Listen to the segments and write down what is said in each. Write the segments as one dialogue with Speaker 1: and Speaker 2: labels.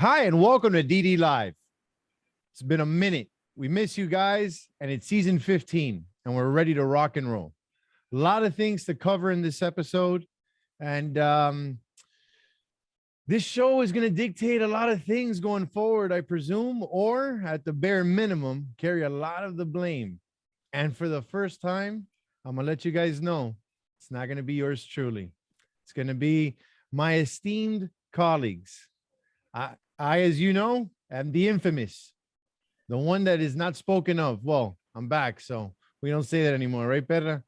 Speaker 1: Hi, and welcome to DD Live. It's been a minute. We miss you guys, and it's season 15, and we're ready to rock and roll. A lot of things to cover in this episode, and this show is going to dictate a lot of things going forward, I presume, or at the bare minimum, carry a lot of the blame. And for the first time, I'm going to let you guys know it's not going to be yours truly. It's going to be my esteemed colleagues. As you know, am the infamous, the one that is not spoken of. Well, I'm back, so we don't say that anymore, right, Perra?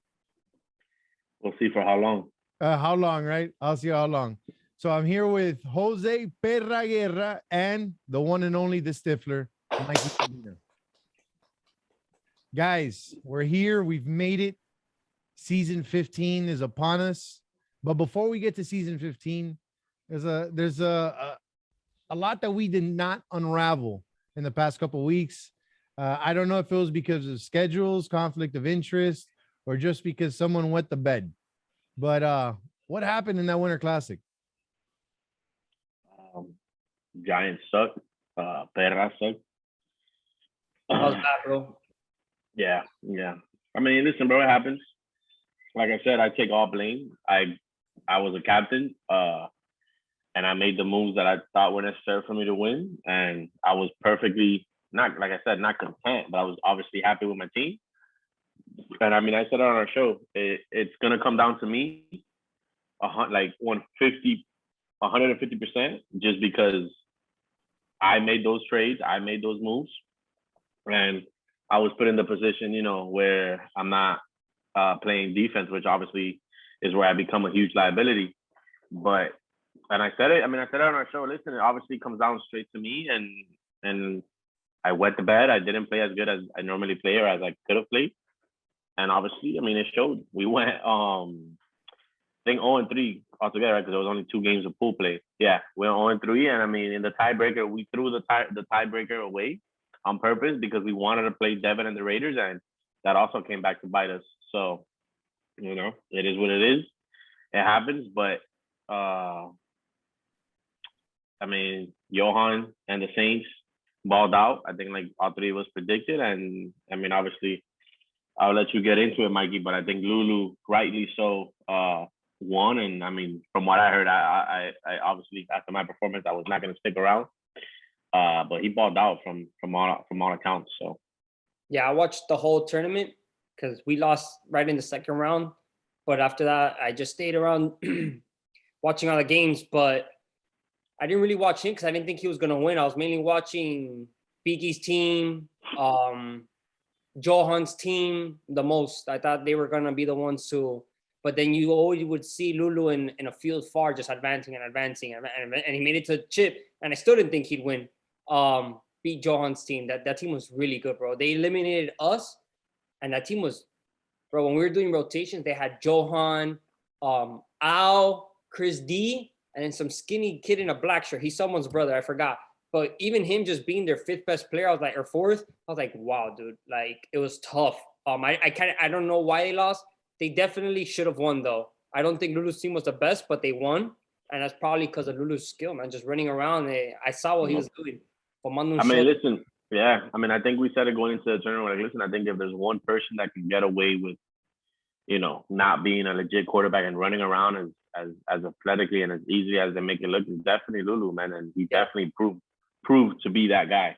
Speaker 2: We'll see for how long.
Speaker 1: How long, right? I'll see how long. So I'm here with Jose Perra Guerra and the one and only the Stifler, Mikey Medina. Guys, we're here. We've made it. Season 15 is upon us. But before we get to season 15, there's a lot that we did not unravel in the past couple of weeks. I don't know if it was because of schedules, conflict of interest, or just because someone wet the bed. But what happened in that Winter Classic?
Speaker 2: Giants suck. Perra suck.
Speaker 3: How's that, bro?
Speaker 2: Yeah. I mean, listen, bro, it happens. Like I said, I take all blame. I was a captain, and I made the moves that I thought were necessary for me to win. And I was perfectly, not like I said, not content, but I was obviously happy with my team. And I mean, I said it on our show, it's gonna come down to me, like 150%, just because I made those trades, I made those moves, and I was put in the position, where I'm not playing defense, which obviously is where I become a huge liability. And I said it on our show. Listen, it obviously comes down straight to me, and I wet the bed. I didn't play as good as I normally play or as I could have played. And obviously, I mean, it showed. We went, I think 0-3 altogether, right? Because there was only 2 games of pool play. Yeah, we went 0-3, and I mean, in the tiebreaker, we threw the tiebreaker away on purpose because we wanted to play Devin and the Raiders, and that also came back to bite us. So, it is what it is. It happens, but I mean, Johan and the Saints balled out. I think like all 3 was predicted, and I mean, obviously, I'll let you get into it, Mikey. But I think Lulu, rightly so, won. And I mean, from what I heard, I obviously after my performance, I was not going to stick around. But he balled out from all accounts. So
Speaker 3: yeah, I watched the whole tournament because we lost right in the second round. But after that, I just stayed around watching all the games. But I didn't really watch him because I didn't think he was going to win. I was mainly watching Biki's team, Johan's team the most. I thought they were going to be the ones to, but then you always would see Lulu in a field far just advancing, and he made it to chip, and I still didn't think he'd win. Beat Johan's team. That team was really good, bro. They eliminated us, and that team was, bro, when we were doing rotations, they had Johan, Al, Chris D, and then some skinny kid in a black shirt. He's someone's brother, I forgot. But even him just being their 5th best player, I was like, or 4th, I was like, wow, dude, like it was tough. I don't know why they lost. They definitely should have won though. I don't think Lulu's team was the best, but they won. And that's probably because of Lulu's skill, man, just running around. I saw what he was doing.
Speaker 2: Listen, yeah. I mean, I think we said it going into the tournament, like, listen, I think if there's one person that can get away with, not being a legit quarterback and running around as athletically and as easy as they make it look, it's definitely Lulu, man. And he definitely proved to be that guy.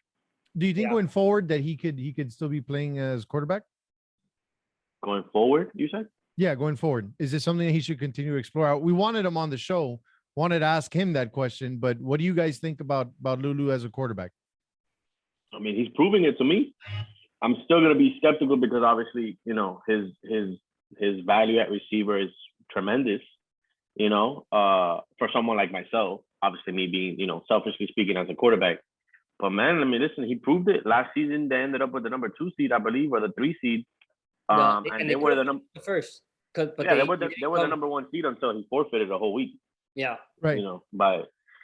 Speaker 1: Do you think going forward that he could still be playing as quarterback?
Speaker 2: Going forward, you said?
Speaker 1: Yeah, going forward. Is this something that he should continue to explore? We wanted him on the show, wanted to ask him that question, but what do you guys think about Lulu as a quarterback?
Speaker 2: I mean, he's proving it to me. I'm still going to be skeptical because obviously, his value at receiver is tremendous, for someone like myself, obviously me being, selfishly speaking as a quarterback. But man, I mean, listen, he proved it. Last season, they ended up with the number 2 seed, I believe, or the 3 seed. And they were the first. They were the number 1 seed until he forfeited a whole week.
Speaker 3: Yeah.
Speaker 1: Right.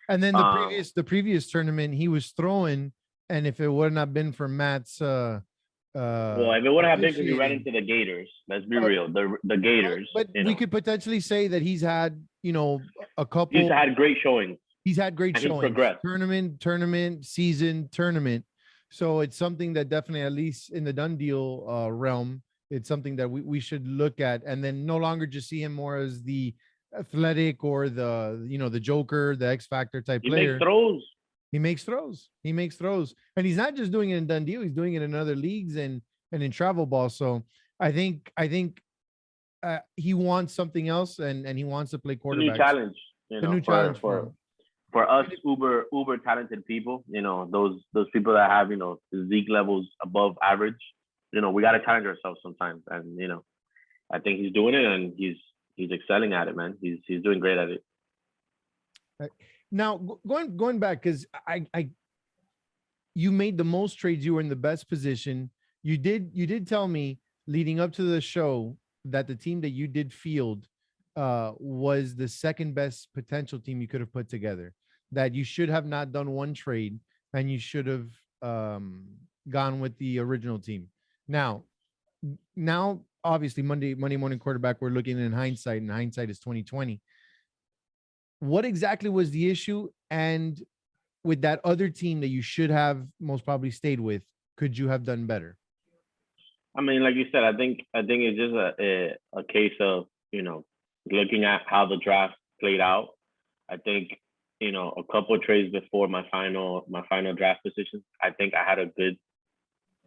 Speaker 1: And then the previous tournament, he was throwing, and if it would not been for Matt's
Speaker 2: well, if it would have been because he ran into the Gators, let's be real, the Gators.
Speaker 1: But we could potentially say that he's had, a couple.
Speaker 2: He's had great showings.
Speaker 1: He's had great
Speaker 2: and he's
Speaker 1: showings.
Speaker 2: progressed.
Speaker 1: Tournament, season, tournament. So it's something that definitely, at least in the done deal realm, it's something that we should look at, and then no longer just see him more as the athletic or the the Joker, the X Factor type
Speaker 2: He
Speaker 1: player.
Speaker 2: makes throws.
Speaker 1: He makes throws. He makes throws, and he's not just doing it in done deal. He's doing it in other leagues and in travel ball. So I think he wants something else, and he wants to play
Speaker 2: A new
Speaker 1: quarterback.
Speaker 2: challenge,
Speaker 1: A new challenge for him.
Speaker 2: for us uber talented people, those people that have physique levels above average. We got to challenge ourselves sometimes, and I think he's doing it, and he's excelling at it, man. He's doing great at it.
Speaker 1: Now going back, because you made the most trades. You were in the best position. You did tell me leading up to the show that the team that you did field was the second best potential team you could have put together. That you should have not done one trade, and you should have gone with the original team. Now, obviously Monday morning quarterback, we're looking in hindsight, and hindsight is 2020. What exactly was the issue? And with that other team that you should have most probably stayed with, could you have done better?
Speaker 2: I mean, like you said, I think it's just a case of looking at how the draft played out. I think a couple of trades before my final draft position, I think I had a good,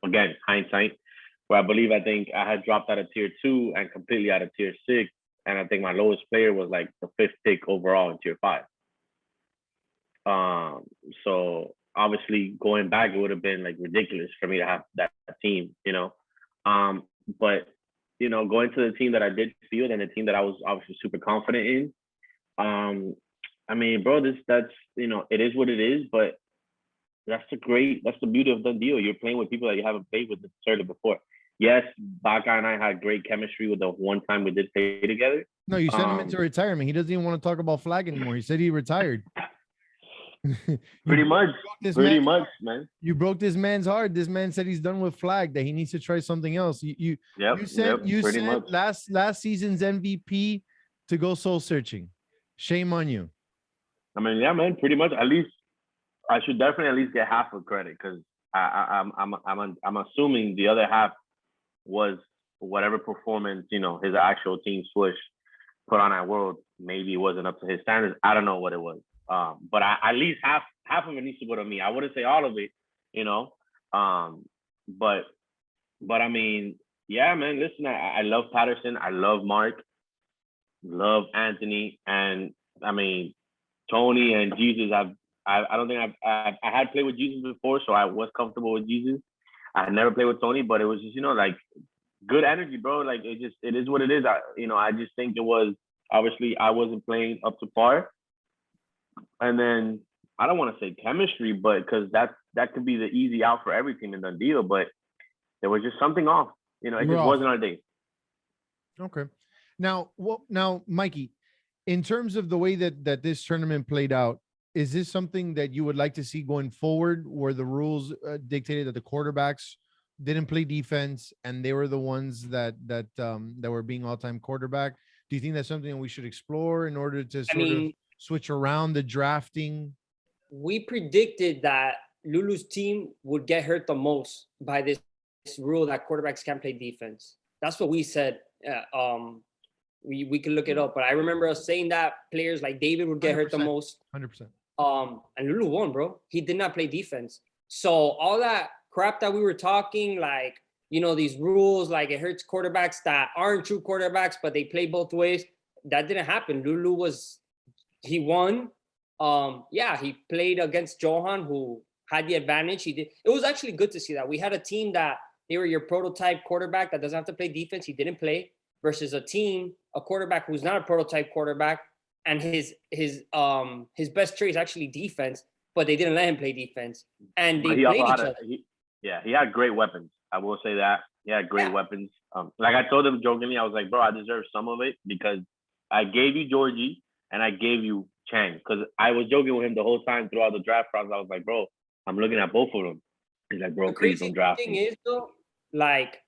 Speaker 2: again, hindsight, where I think I had dropped out of tier 2 and completely out of tier 6, and I think my lowest player was like the 5th pick overall in tier 5. So obviously going back, it would have been like ridiculous for me to have that team, but going to the team that I did field, and the team that I was obviously super confident in. I mean, bro, that's it is what it is, but that's the beauty of the deal. You're playing with people that you haven't played with necessarily before. Yes, Baca and I had great chemistry with the one time we did play together.
Speaker 1: No, you sent him into retirement. He doesn't even want to talk about flag anymore. He said he retired.
Speaker 2: Pretty much, man.
Speaker 1: You broke this man's heart. This man said he's done with flag, that he needs to try something else. You sent last season's MVP to go soul searching. Shame on you.
Speaker 2: I mean, yeah, man. Pretty much. At least I should definitely at least get half of credit, because I'm assuming the other half was whatever performance his actual team Swish put on that World. Maybe it wasn't up to his standards. I don't know what it was. But at least half of it needs to go to me. I wouldn't say all of it, but I mean, yeah, man. Listen, I love Patterson. I love Mark. Love Anthony, and I mean Tony and Jesus. I don't think I had played with Jesus before, so I was comfortable with Jesus. I had never played with Tony, but it was just like good energy, bro. Like it is what it is. I just think it was, obviously I wasn't playing up to par. And then I don't want to say chemistry, but because that could be the easy out for every team in the deal, but there was just something off. It just wasn't our day.
Speaker 1: Okay. Now, Mikey, in terms of the way that this tournament played out, is this something that you would like to see going forward, where the rules dictated that the quarterbacks didn't play defense and they were the ones that were being all-time quarterback? Do you think that's something that we should explore in order to sort of switch around the drafting?
Speaker 3: We predicted that Lulu's team would get hurt the most by this rule that quarterbacks can't play defense. That's what we said. We can look it up, but I remember us saying that players like David would get hurt the most.
Speaker 1: 100%.
Speaker 3: And Lulu won, bro. He did not play defense. So all that crap that we were talking, like, these rules, like it hurts quarterbacks that aren't true quarterbacks, but they play both ways. That didn't happen. Lulu he won. He played against Johan, who had the advantage. He did. It was actually good to see that. We had a team that they were your prototype quarterback that doesn't have to play defense. He didn't play, versus a quarterback who's not a prototype quarterback, and his best trait is actually defense, but they didn't let him play defense. And they played each other.
Speaker 2: He had great weapons. I will say that. He had great weapons. Like I told him jokingly, I was like, bro, I deserve some of it because I gave you Georgie and I gave you Chang. Because I was joking with him the whole time throughout the draft process. I was like, bro, I'm looking at both of them. He's like, bro, please don't draft me.
Speaker 3: The crazy thing is, though, like,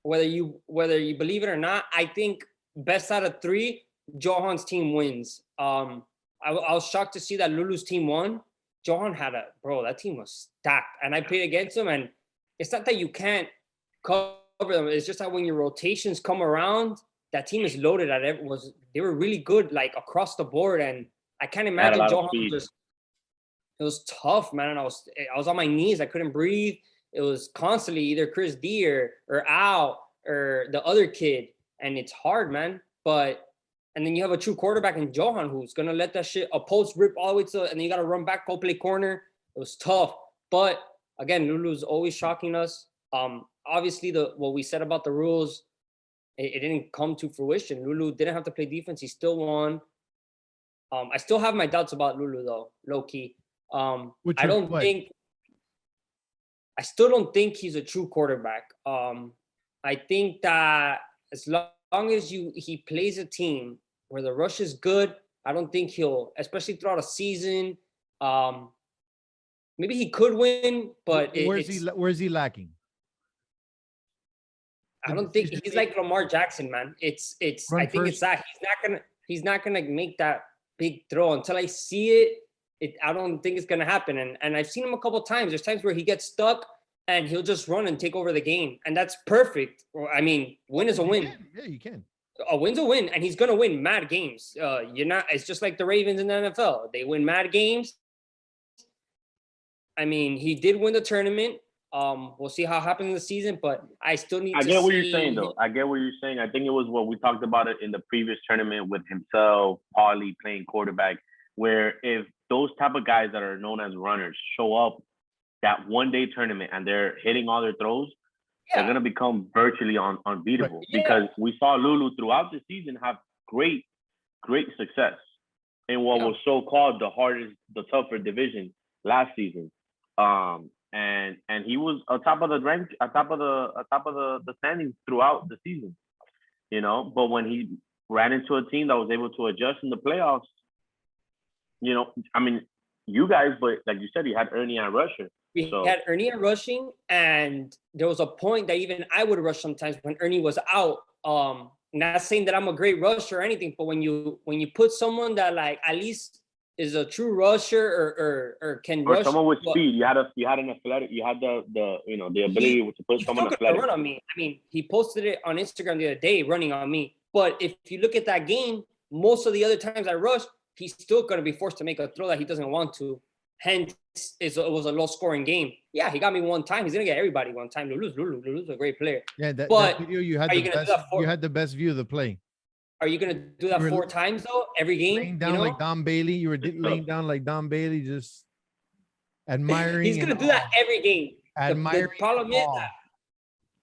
Speaker 3: whether you believe it or not, I think best out of 3, Johan's team wins. I was shocked to see that Lulu's team won. Johan had that team was stacked. And I played against them. And it's not that you can't cover them. It's just that when your rotations come around, that team is loaded they were really good, like across the board. And I can't imagine Johan it was tough, man. And I was on my knees. I couldn't breathe. It was constantly either Chris D or Al or the other kid. And it's hard, man. And then you have a true quarterback in Johan who's gonna let that shit a post rip all the way to, and then you gotta run back, go play corner. It was tough. But again, Lulu's always shocking us. Obviously what we said about the rules, it didn't come to fruition. Lulu didn't have to play defense. He still won. I still have my doubts about Lulu though, low key. I still don't think he's a true quarterback. I think that as long as he plays a team where the rush is good, I don't think he'll, especially throughout a season. Maybe he could win, but
Speaker 1: where's he lacking?
Speaker 3: I don't think he's like Lamar Jackson, man. I think it's that he's not gonna make that big throw until I see it. I don't think it's gonna happen. And I've seen him a couple of times. There's times where he gets stuck and he'll just run and take over the game, and that's perfect. I mean, win is a win.
Speaker 1: Yeah, you can.
Speaker 3: A win's a win, and he's gonna win mad games. It's just like the Ravens in the NFL. They win mad games. I mean, he did win the tournament. We'll see how it happens in the season, but I still need to see.
Speaker 2: I get what you're saying, though. I get what you're saying. I think it was what we talked about it in the previous tournament with himself, Paulie playing quarterback, where if those type of guys that are known as runners show up that one-day tournament and they're hitting all their throws, they're going to become virtually unbeatable. Yeah. Because we saw Lulu throughout the season have great success in what was so-called the tougher division last season. And he was atop of the standings throughout the season, but when he ran into a team that was able to adjust in the playoffs, I mean, you guys, but like you said, he had Ernie and Rusher.
Speaker 3: We had Ernie and rushing, and there was a point that even I would rush sometimes when Ernie was out. Not saying that I'm a great rusher or anything, but when you put someone that like at least is a true rusher or can rush,
Speaker 2: someone with speed, you had an athletic, you had the ability to put someone athletic.
Speaker 3: Run on me. I mean, he posted it on Instagram the other day, running on me. But if you look at that game, most of the other times I rushed, he's still going to be forced to make a throw that he doesn't want to. Hence, it was a low-scoring game. Yeah, he got me one time. He's going to get everybody one time. Lulu's a great player.
Speaker 1: Yeah, that video, you had the best view of the play.
Speaker 3: Are you going to do that 4 times, though, every game?
Speaker 1: Laying down like Don Bailey. You were laying down like Don Bailey, just admiring.
Speaker 3: He's going to do that every game.
Speaker 1: Admiring.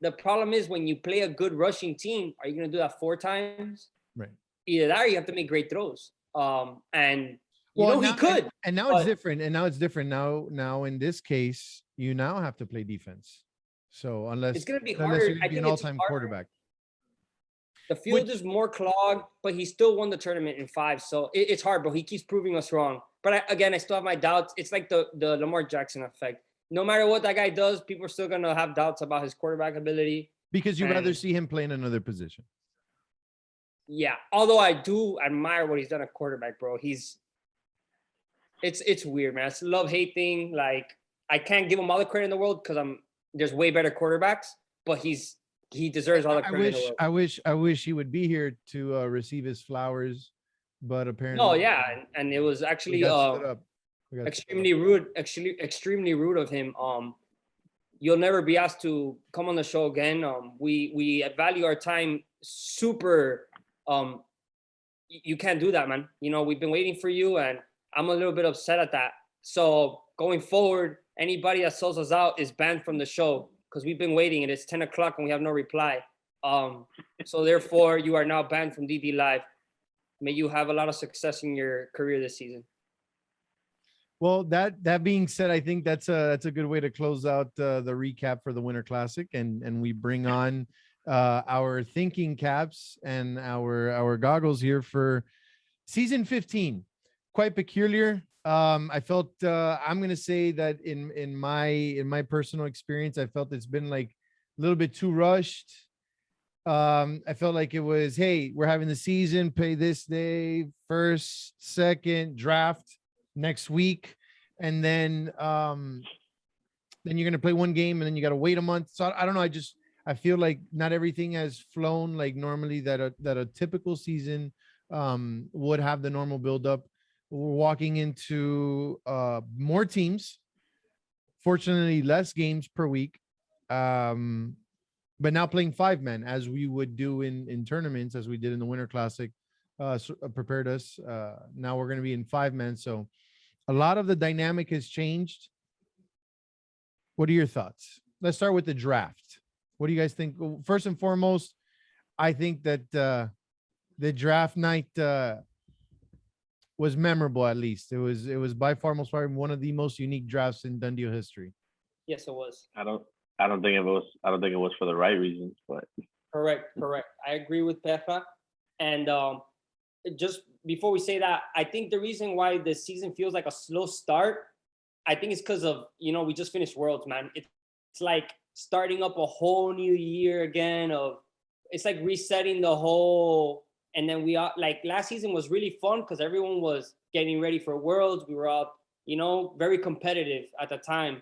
Speaker 3: The problem is when you play a good rushing team, are you going to do that 4 times?
Speaker 1: Right.
Speaker 3: Either that or you have to make great throws. He could.
Speaker 1: And now it's different. Now in this case, you now have to play defense. So unless
Speaker 3: it's going to be harder,
Speaker 1: I think an all-time quarterback.
Speaker 3: The field is more clogged, but he still won the tournament in 5. So it's hard, but he keeps proving us wrong. But I still have my doubts. It's like the Lamar Jackson effect. No matter what that guy does, people are still going to have doubts about his quarterback ability.
Speaker 1: Because you'd rather see him play in another position.
Speaker 3: Yeah. Although I do admire what he's done at quarterback, bro. It's weird, man. It's a love-hate thing. Like, I can't give him all the credit in the world because there's way better quarterbacks, but he deserves all the credit in the world.
Speaker 1: I wish he would be here to receive his flowers, but apparently.
Speaker 3: No, yeah, and it was actually extremely rude of him. You'll never be asked to come on the show again. We value our time super. You can't do that, man. We've been waiting for you, and I'm a little bit upset at that. So going forward, anybody that sells us out is banned from the show because we've been waiting and it's 10 o'clock and we have no reply. So therefore, you are now banned from DD Live. May you have a lot of success in your career this season.
Speaker 1: Well, that being said, I think that's a good way to close out the recap for the Winter Classic, and we bring on our thinking caps and our goggles here for season 15. Quite peculiar. I felt I'm gonna say that in my personal experience, I felt it's been like a little bit too rushed. I felt like it was, hey, we're having the season, pay this day, first, second, draft next week, and then you're gonna play one game and then you gotta wait a month. So I don't know. I feel like not everything has flown like normally that a typical season would have the normal buildup. We're walking into more teams, fortunately less games per week. Um, but now playing 5 men as we would do in tournaments, as we did in the Winter Classic, prepared us. Now we're going to be in 5 men, so a lot of the dynamic has changed. What are your thoughts? Let's start with the draft. What do you guys think? Well, first and foremost, I think that the draft night was memorable. At least it was by far most probably one of the most unique drafts in Dundee history.
Speaker 3: Yes, it was.
Speaker 2: I don't think it was. I don't think it was for the right reasons, but
Speaker 3: Correct, correct. I agree with Pefa. And just before we say that, I think the reason why the season feels like a slow start, I think it's because of, we just finished Worlds, man. It's like starting up a whole new year again it's like resetting the whole, and then we are like last season was really fun because everyone was getting ready for Worlds. We were out, very competitive at the time.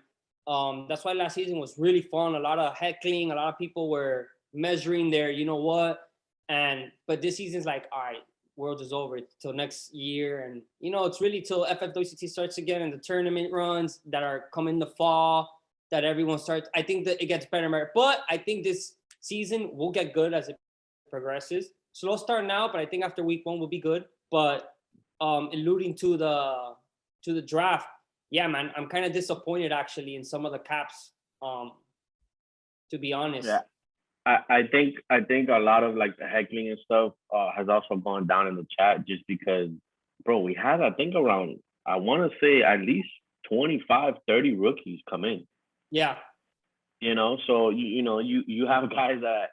Speaker 3: That's why last season was really fun. A lot of heckling, a lot of people were measuring their, but this season's like, all right, World is over till next year, and it's really till FFWCT starts again and the tournament runs that are coming the fall that everyone starts. I think that it gets better and better, but I think this season will get good as it progresses. Slow start now, but I think after week 1 will be good. But alluding to the draft, yeah, man, I'm kind of disappointed actually in some of the caps. To be honest.
Speaker 2: yeah. I think a lot of like the heckling and stuff has also gone down in the chat just because, bro, we had I think around, I want to say at least 25, 30 rookies come in.
Speaker 3: Yeah.
Speaker 2: So you have guys that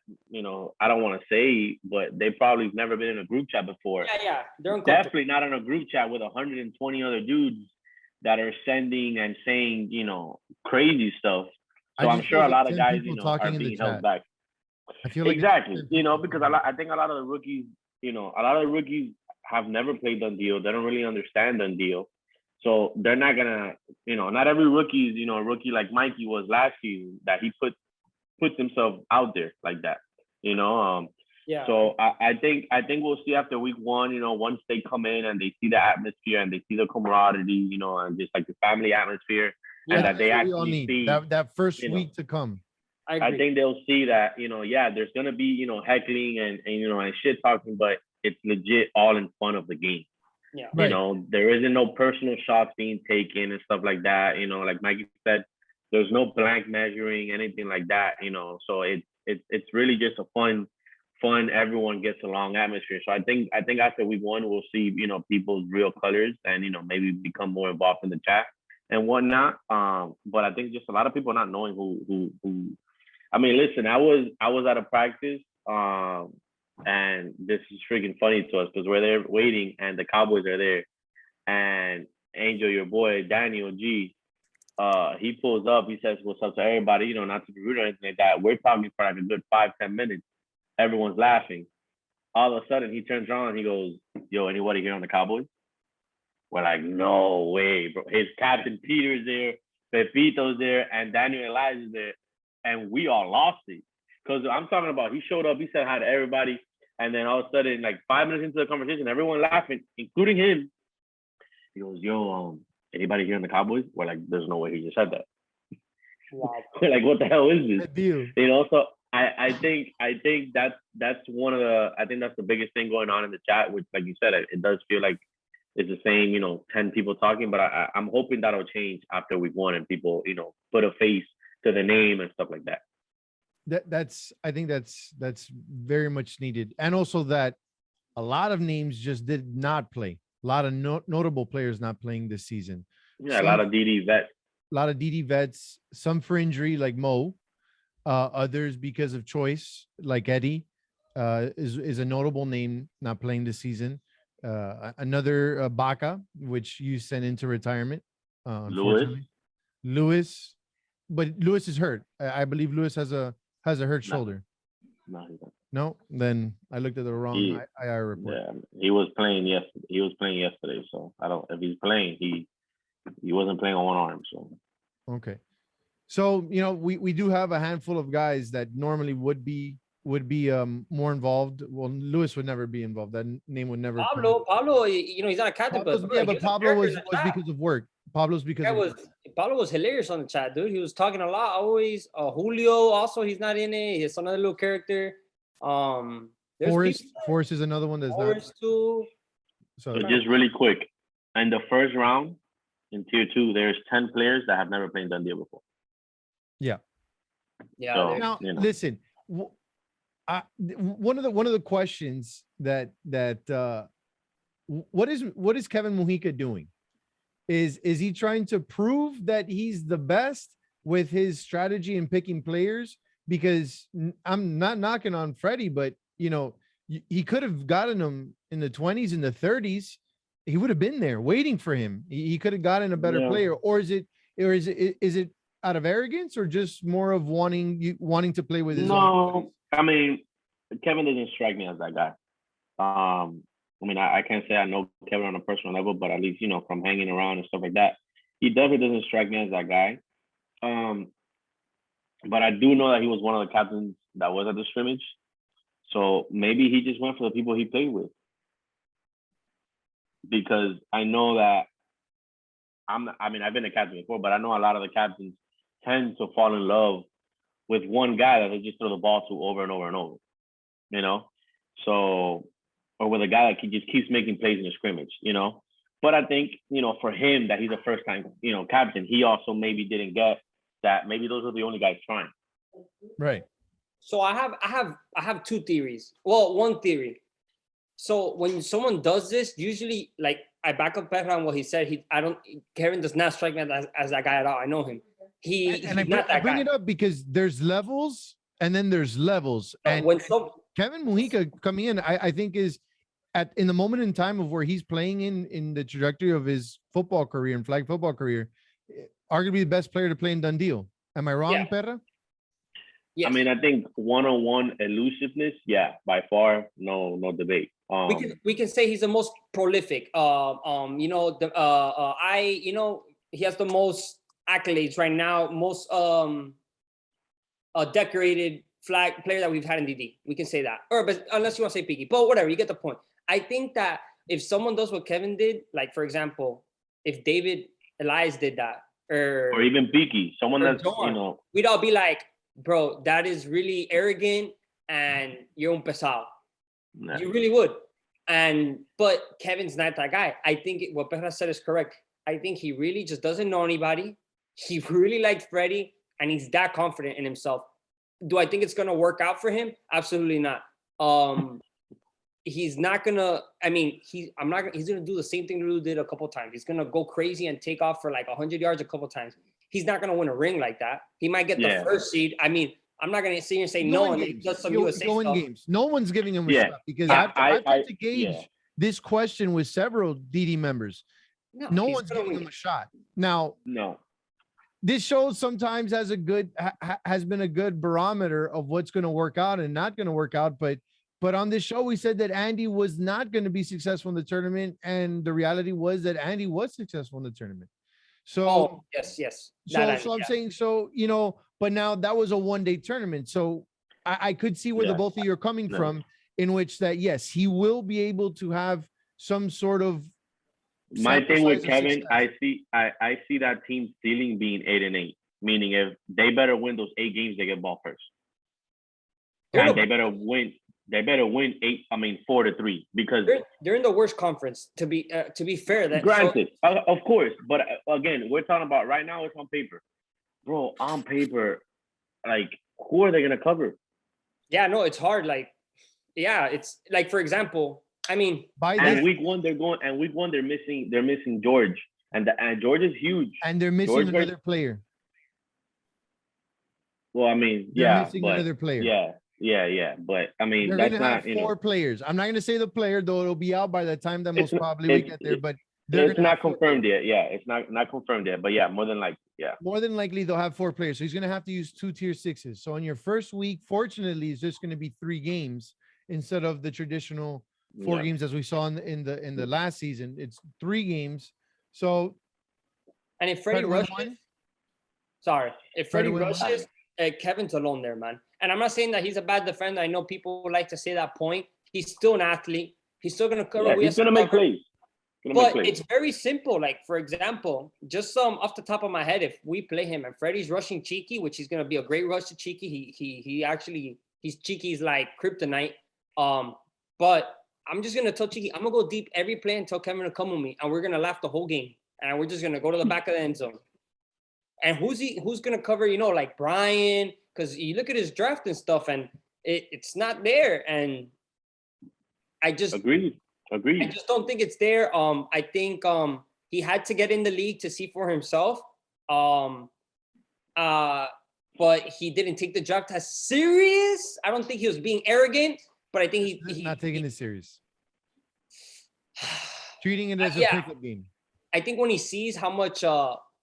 Speaker 2: I don't want to say, but they probably have never been in a group chat before.
Speaker 3: Yeah, they're
Speaker 2: definitely not in a group chat with 120 other dudes that are sending and saying crazy stuff. So I'm sure a lot of guys are being held back.
Speaker 1: I feel like
Speaker 2: exactly, because I think a lot of the rookies, have never played Dundee. They don't really understand Dundee. So they're not gonna, not every rookie is, a rookie like Mikey was last season that he puts himself out there like that,
Speaker 3: Yeah.
Speaker 2: So I think we'll see after week 1, once they come in and they see the atmosphere and they see the camaraderie, and just like the family atmosphere, and that they actually see
Speaker 1: that first week to come.
Speaker 2: I think they'll see that, there's gonna be, heckling and shit talking, but it's legit all in fun of the game.
Speaker 3: Yeah.
Speaker 1: Right.
Speaker 2: There isn't no personal shots being taken and stuff like that. Like Mikey said, there's no blank measuring, anything like that. So it's really just a fun, everyone gets along atmosphere. So I think after week 1, we'll see, people's real colors and, maybe become more involved in the chat and whatnot. But I think just a lot of people not knowing who. I mean, listen, I was at a practice, and this is freaking funny to us because we're there waiting and the Cowboys are there, and Angel, your boy Daniel G, he pulls up, he says what's up to everybody, not to be rude or anything like that. We're talking for like a good 5-10 minutes. Everyone's laughing. All of a sudden he turns around and he goes, yo, anybody here on the Cowboys? We're like, no way, bro. His Captain Peter's there, Pepito's there, and Daniel Elijah's there. And we all lost it. Because I'm talking about, he showed up, he said hi to everybody. And then all of a sudden, like 5 minutes into the conversation, everyone laughing, including him. He goes, yo, anybody here in the Cowboys? We're like, there's no way he just said that.
Speaker 3: Wow.
Speaker 2: We're like, what the hell is this?
Speaker 1: Deal.
Speaker 2: So I think that's one of the, I think that's the biggest thing going on in the chat, which, like you said, it does feel like it's the same, 10 people talking, but I'm hoping that'll change after week 1 and people, put a face to the name and stuff like that.
Speaker 1: I think that's very much needed. And also that a lot of names just did not play. A lot of notable players not playing this season.
Speaker 2: Yeah, a lot of DD vets.
Speaker 1: A lot of DD vets, some for injury like Mo, others because of choice like Eddie, is a notable name not playing this season. Another Baca, which you sent into retirement, unfortunately. Lewis, but Lewis is hurt. I believe Lewis has a hurt shoulder.
Speaker 2: No, he's not.
Speaker 1: No, then I looked at the wrong
Speaker 2: He,
Speaker 1: IR report.
Speaker 2: yeah, he was playing yesterday. He was playing yesterday, so I don't. If he's playing, he wasn't playing on one arm. So
Speaker 1: Okay. So, we do have a handful of guys that normally would be more involved. Well, Lewis would never be involved. That name would never come up.
Speaker 3: Pablo, he's not a captain, but
Speaker 1: Yeah,
Speaker 3: he
Speaker 1: but
Speaker 3: was a
Speaker 1: Pablo
Speaker 3: character
Speaker 1: was
Speaker 3: in the
Speaker 1: was
Speaker 3: chat.
Speaker 1: because of work. Pablo's because
Speaker 3: That
Speaker 1: of
Speaker 3: was
Speaker 1: work.
Speaker 3: Pablo was hilarious on the chat, dude. He was talking a lot always. Julio also, he's not in it. He's another little character. There's
Speaker 1: Forrest
Speaker 3: people,
Speaker 1: Forrest is another one that's not.
Speaker 3: Forrest too.
Speaker 1: So
Speaker 2: but just really quick, in the first round in tier 2, there's 10 players that have never played Dundee before.
Speaker 1: yeah.
Speaker 3: Yeah.
Speaker 2: So,
Speaker 1: Now
Speaker 2: you know.
Speaker 1: listen, one of the questions that what is Kevin Mujica doing? Is he trying to prove that he's the best with his strategy and picking players? Because I'm not knocking on Freddie, but he could have gotten him in the 20s, in the 30s. He would have been there waiting for him. He could have gotten a better player. Or is it out of arrogance, or just more of wanting to play with his own?
Speaker 2: No, I mean, Kevin doesn't strike me as that guy. I mean, I can't say I know Kevin on a personal level, but at least, from hanging around and stuff like that, he definitely doesn't strike me as that guy. But I do know that he was one of the captains that was at the scrimmage. So maybe he just went for the people he played with. Because I know that I've been a captain before, but I know a lot of the captains tend to fall in love with one guy that they just throw the ball to over and over and over. So, or with a guy that just keeps making plays in the scrimmage, But I think, for him, that he's a first time, captain, he also maybe didn't get that. Maybe those are the only guys trying.
Speaker 1: Right.
Speaker 3: So I have two theories. Well, one theory. So when someone does this, usually, like, I back up on what he said. Kevin does not strike me as that guy at all. I know him.
Speaker 1: I bring it up because there's levels and then there's levels. And Kevin Mujica coming in, I think is in the moment in time of where he's playing in the trajectory of his football career and flag football career, arguably the best player to play in Dundee. Am I wrong, Perra?
Speaker 3: Yes.
Speaker 2: I mean, I think one-on-one elusiveness, by far, no debate.
Speaker 3: We can say he's the most prolific. He has the most accolades right now, most decorated flag player that we've had in DD. We can say that, but unless you want to say Peaky, but whatever, you get the point. I think that if someone does what Kevin did, like, for example, if David Elias did that, or
Speaker 2: even Peaky, someone that's
Speaker 3: John, we'd all be like, bro, that is really arrogant and you're un pesado. Nah. You really would. But Kevin's not that guy. I think what Pedro said is correct. I think he really just doesn't know anybody. He really likes Freddie, and he's that confident in himself. Do I think it's gonna work out for him? Absolutely not. He's not gonna. I mean, he's gonna do the same thing Lulu did a couple times. He's gonna go crazy and take off for like 100 yards a couple times. He's not gonna win a ring like that. He might get the first seed. I mean, I'm not going to sit here and say no, and he does some USA stuff.
Speaker 1: Games. No one's giving him a shot, because I've tried to gauge this question with several DD members. No one's giving him a shot. Now, this show sometimes has been a good barometer of what's going to work out and not going to work out. But on this show, we said that Andy was not going to be successful in the tournament, and the reality was that Andy was successful in the tournament. So
Speaker 3: yes.
Speaker 1: So I'm saying, but now that was a one-day tournament. So I could see where the both of you are coming from, in which that, yes, he will be able to have some sort of.
Speaker 2: My thing with Kevin, I see that team ceiling being 8-8, meaning if they better win those 8 games, they get ball first. And they better win 4-3, because
Speaker 3: they're in the worst conference. To be fair, that
Speaker 2: granted, of course, but again, we're talking about right now. It's on paper, bro. On paper, like, who are they gonna cover?
Speaker 3: Yeah, no, it's hard. Like, it's like, for example, I mean,
Speaker 2: week one they're missing George, and George is huge,
Speaker 1: and they're missing another player.
Speaker 2: Well, I mean,
Speaker 1: they're missing another player.
Speaker 2: Yeah. But I mean,
Speaker 1: they're
Speaker 2: that's
Speaker 1: gonna have 4 players. I'm not gonna say the player, though. It'll be out by the time that most probably we get there. But
Speaker 2: It's not confirmed yet. Yeah, it's not confirmed yet. But yeah, more than likely, yeah.
Speaker 1: More than likely, they'll have 4 players. So he's going to have to use 2 tier 6s. So on your first week, fortunately, it's just going to be 3 games instead of the traditional 4 games as we saw in the last season. It's 3 games. So,
Speaker 3: and if Freddie rushes, if Freddie rushes, Kevin's alone there, man. And I'm not saying that he's a bad defender. I know people like to say that point. He's still an athlete. He's still going to cover.
Speaker 2: Yeah, he's going to make plays.
Speaker 3: But it's very simple. Like, for example, just off the top of my head, if we play him and Freddie's rushing Cheeky, which is going to be a great rush to Cheeky. He's Cheeky's like kryptonite. But I'm just going to tell Cheeky, I'm going to go deep every play and tell Kevin to come with me. And we're going to laugh the whole game. And we're just going to go to the back of the end zone. And who's going to cover, like Brian? Because you look at his draft and stuff and it's not there. And I just...
Speaker 2: Agreed.
Speaker 3: I just don't think it's there. I think he had to get in the league to see for himself. But he didn't take the draft as serious. I don't think he was being arrogant, but I think he's
Speaker 1: not taking it serious. Treating it as a pickup game.
Speaker 3: I think when he sees how much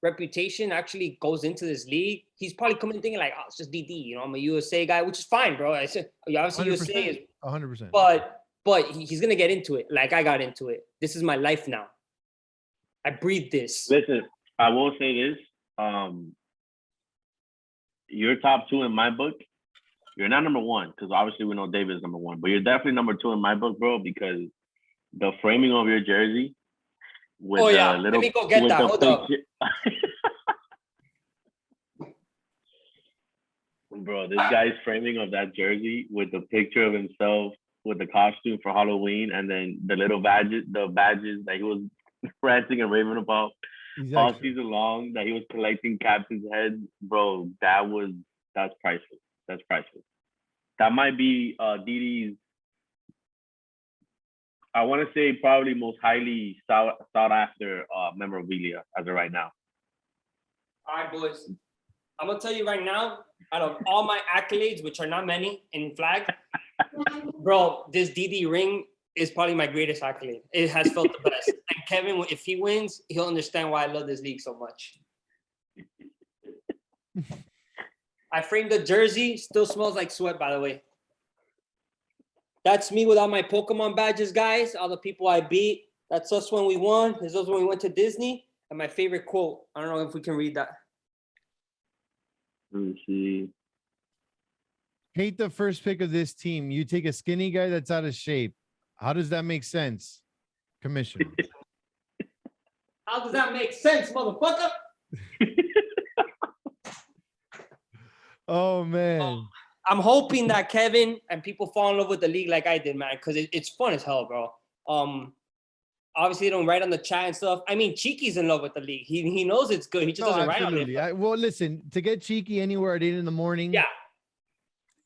Speaker 3: reputation actually goes into this league, he's probably coming thinking like, oh, it's just DD. I'm a USA guy, which is fine, bro. I said, obviously USA is
Speaker 1: 100%.
Speaker 3: But he's going to get into it like I got into it. This is my life now. I breathe this.
Speaker 2: Listen, I will say this. You're top 2 in my book. You're not number 1 because obviously we know David is number 1. But you're definitely number 2 in my book, bro, because the framing of your jersey with
Speaker 3: let me go get that. Hold up.
Speaker 2: Bro, this guy's framing of that jersey with the picture of himself with the costume for Halloween and then the little badges that he was ranting and raving about all season long, that he was collecting captain's heads, bro. That's priceless. That's priceless. That might be DD's, I want to say, probably most highly sought after memorabilia as of right now.
Speaker 3: All right, boys. I'm gonna tell you right now, out of all my accolades, which are not many in flag, bro, this DD ring is probably my greatest accolade. It has felt the best. And Kevin, if he wins, he'll understand why I love this league so much. I framed the jersey. Still smells like sweat, by the way. That's me with all my Pokemon badges, guys. All the people I beat. That's us when we won. This was when we went to Disney. And my favorite quote. I don't know if we can read that.
Speaker 2: Let me see.
Speaker 1: Hate the first pick of this team. You take a skinny guy that's out of shape. How does that make sense, Commissioner?
Speaker 3: How does that make sense, motherfucker?
Speaker 1: Oh, man.
Speaker 3: I'm hoping that Kevin and people fall in love with the league like I did, man, because it's fun as hell, bro. Obviously, they don't write on the chat and stuff. I mean, Cheeky's in love with the league. He knows it's good. He just doesn't write on it.
Speaker 1: Well, listen, to get Cheeky anywhere at 8 a.m,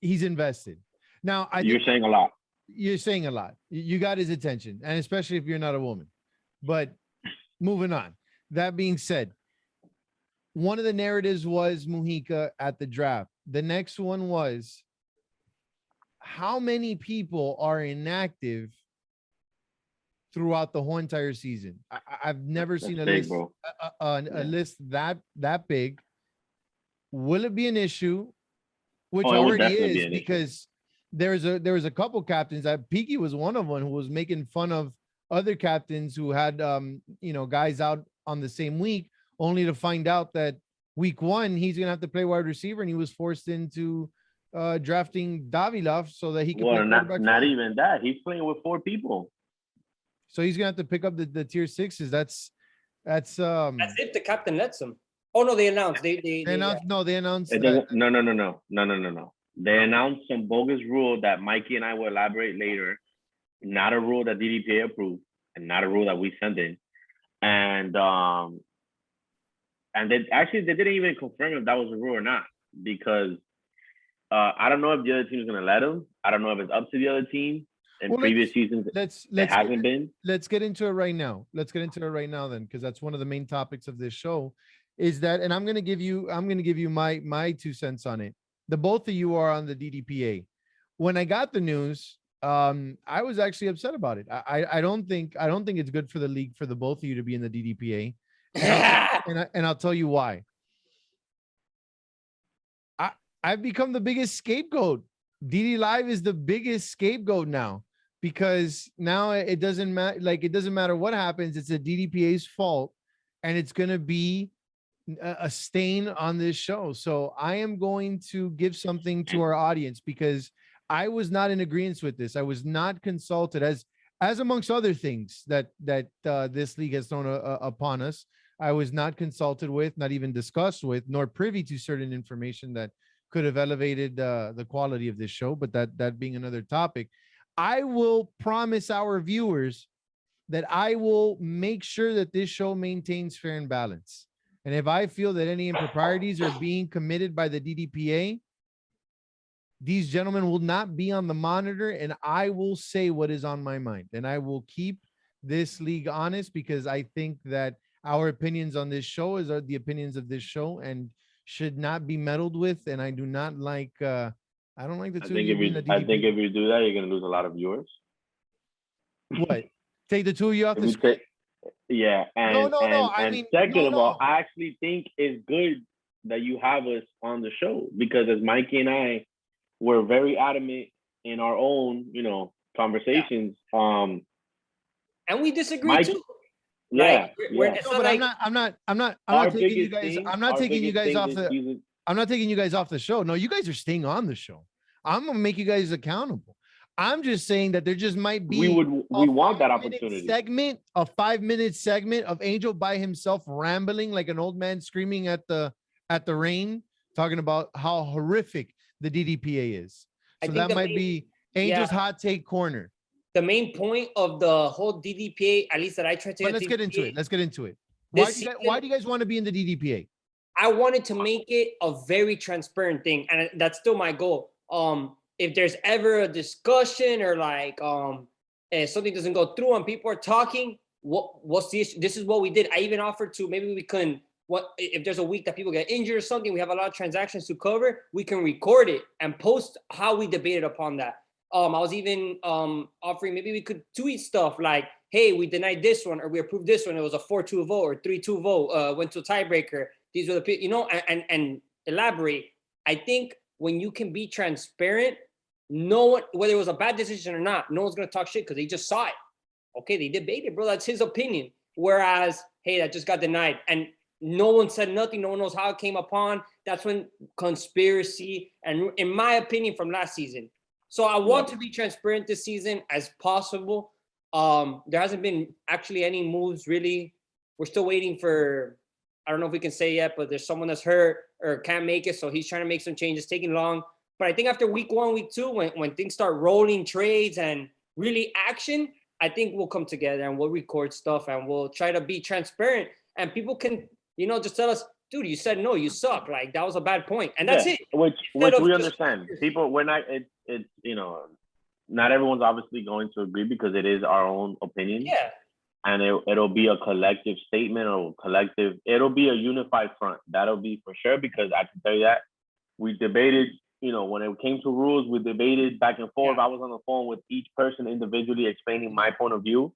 Speaker 1: he's invested. Now,
Speaker 2: you're saying a lot.
Speaker 1: You're saying a lot. You got his attention, and especially if you're not a woman. But moving on. That being said, one of the narratives was Mujica at the draft. The next one was how many people are inactive throughout the whole entire season. I've never seen a list, a list that big. Will it be an issue? Which already is, because there was a couple captains. Peaky was one of them who was making fun of other captains who had guys out on the same week, only to find out that week 1 he's gonna have to play wide receiver, and he was forced into drafting Davilov so that he could play quarterback.
Speaker 2: Not even that. He's playing with 4 people.
Speaker 1: So he's gonna have to pick up the tier 6s. That's
Speaker 3: if the captain lets him. Oh no, they announced. They announced.
Speaker 1: No, they announced.
Speaker 2: No. They announced some bogus rule that Mikey and I will elaborate later. Not a rule that DDPA approved, and not a rule that we sent in. And they didn't even confirm if that was a rule or not, because I don't know if the other team is gonna let him. I don't know if it's up to the other team. In previous seasons, it hasn't been.
Speaker 1: Let's get into it right now. Then, because that's one of the main topics of this show. Is that, and I'm gonna give you my 2 cents on it. The both of you are on the DDPA. When I got the news, I was actually upset about it. I don't think it's good for the league for the both of you to be in the DDPA, and I'll tell you why. I've become the biggest scapegoat. DD Live is the biggest scapegoat now because now it doesn't matter. Like it doesn't matter what happens. It's a DDPA's fault, and it's gonna be a stain on this show. So I am going to give something to our audience because I was not in agreement with this. I was not consulted as amongst other things that this league has thrown upon us. I was not consulted with, not even discussed with, nor privy to certain information that could have elevated the quality of this show. But that being another topic, I will promise our viewers that I will make sure that this show maintains fair and balance. And if I feel that any improprieties are being committed by the DDPA, these gentlemen will not be on the monitor, and I will say what is on my mind. And I will keep this league honest because I think that our opinions on this show are the opinions of this show and should not be meddled with. And I do not like, I don't like the two of you being the DDPA.
Speaker 2: I think if you do that, you're going to lose a lot of viewers.
Speaker 1: What? Take the two of you off the screen?
Speaker 2: Yeah, and
Speaker 1: I mean,
Speaker 2: second of all, I actually think it's good that you have us on the show because as Mikey and I were very adamant in our own, conversations.
Speaker 3: And we disagree too.
Speaker 2: Yeah,
Speaker 1: no, but like, I'm not taking you guys. I'm not taking you guys off the. I'm not taking you guys off the show. No, you guys are staying on the show. I'm gonna make you guys accountable. I'm just saying that there just might be
Speaker 2: we want that opportunity.
Speaker 1: A 5-minute segment of Angel by himself rambling like an old man screaming at the rain, talking about how horrific the DDPA is. So that might be Angel's hot take corner.
Speaker 3: The main point of the whole DDPA, at least that I tried to.
Speaker 1: But let's get into it. Why do you guys want to be in the DDPA?
Speaker 3: I wanted to make it a very transparent thing, and that's still my goal. If there's ever a discussion or like if something doesn't go through and people are talking, what's the issue? This is what we did. I even offered to maybe we can if there's a week that people get injured or something, we have a lot of transactions to cover, we can record it and post how we debated upon that. I was even offering maybe we could tweet stuff like, hey, we denied this one or we approved this one. It was a 4-2 vote or 3-2 vote, went to a tiebreaker. These were the people, and elaborate. I think when you can be transparent, no one, whether it was a bad decision or not, no one's gonna talk shit because they just saw it. Okay, they debated, bro. That's his opinion. Whereas, hey, that just got denied, and no one said nothing. No one knows how it came upon. That's when conspiracy, and in my opinion, from last season. So I want to be transparent this season as possible. There hasn't been actually any moves really. We're still waiting for. I don't know if we can say yet, but there's someone that's hurt or can't make it. So he's trying to make some changes, taking long. But I think after week 1, week 2, when things start rolling trades and really action, I think we'll come together and we'll record stuff and we'll try to be transparent. And people can, just tell us, dude, you said no, you suck. Like that was a bad point. And that's it.
Speaker 2: Which we understand. People, we're not, it's not everyone's obviously going to agree because it is our own opinion.
Speaker 3: Yeah.
Speaker 2: And it'll be a collective statement or it'll be a unified front. That'll be for sure, because I can tell you that we debated, when it came to rules, we debated back and forth. I was on the phone with each person individually explaining my point of view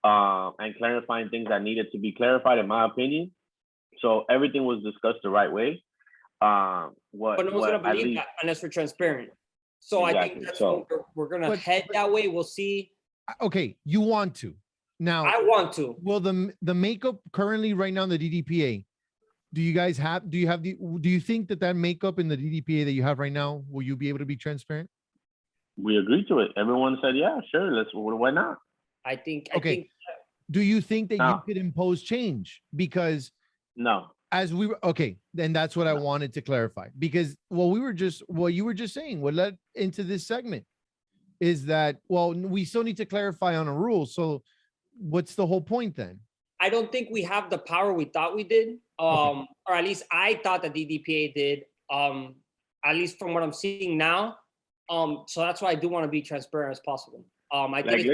Speaker 2: and clarifying things that needed to be clarified, in my opinion. So everything was discussed the right way.
Speaker 3: But no one's going to believe that unless we're transparent. So exactly. I think that's what we're going to head that way. We'll see.
Speaker 1: Okay, you want to. Now,
Speaker 3: I want to.
Speaker 1: Well, the makeup currently right now in the DDPA, do you think that makeup in the DDPA that you have right now, will you be able to be transparent?
Speaker 2: We agreed to it. Everyone said, yeah, sure. Why not?
Speaker 3: I think.
Speaker 1: Do you think that you could impose change? Because
Speaker 2: no.
Speaker 1: Then that's what I wanted to clarify, because what you were just saying, what led into this segment is that, we still need to clarify on a rule. So what's the whole point then?
Speaker 3: I don't think we have the power we thought we did. Or at least I thought the DDPA did, at least from what I'm seeing now. So that's why I do want to be transparent as possible. I think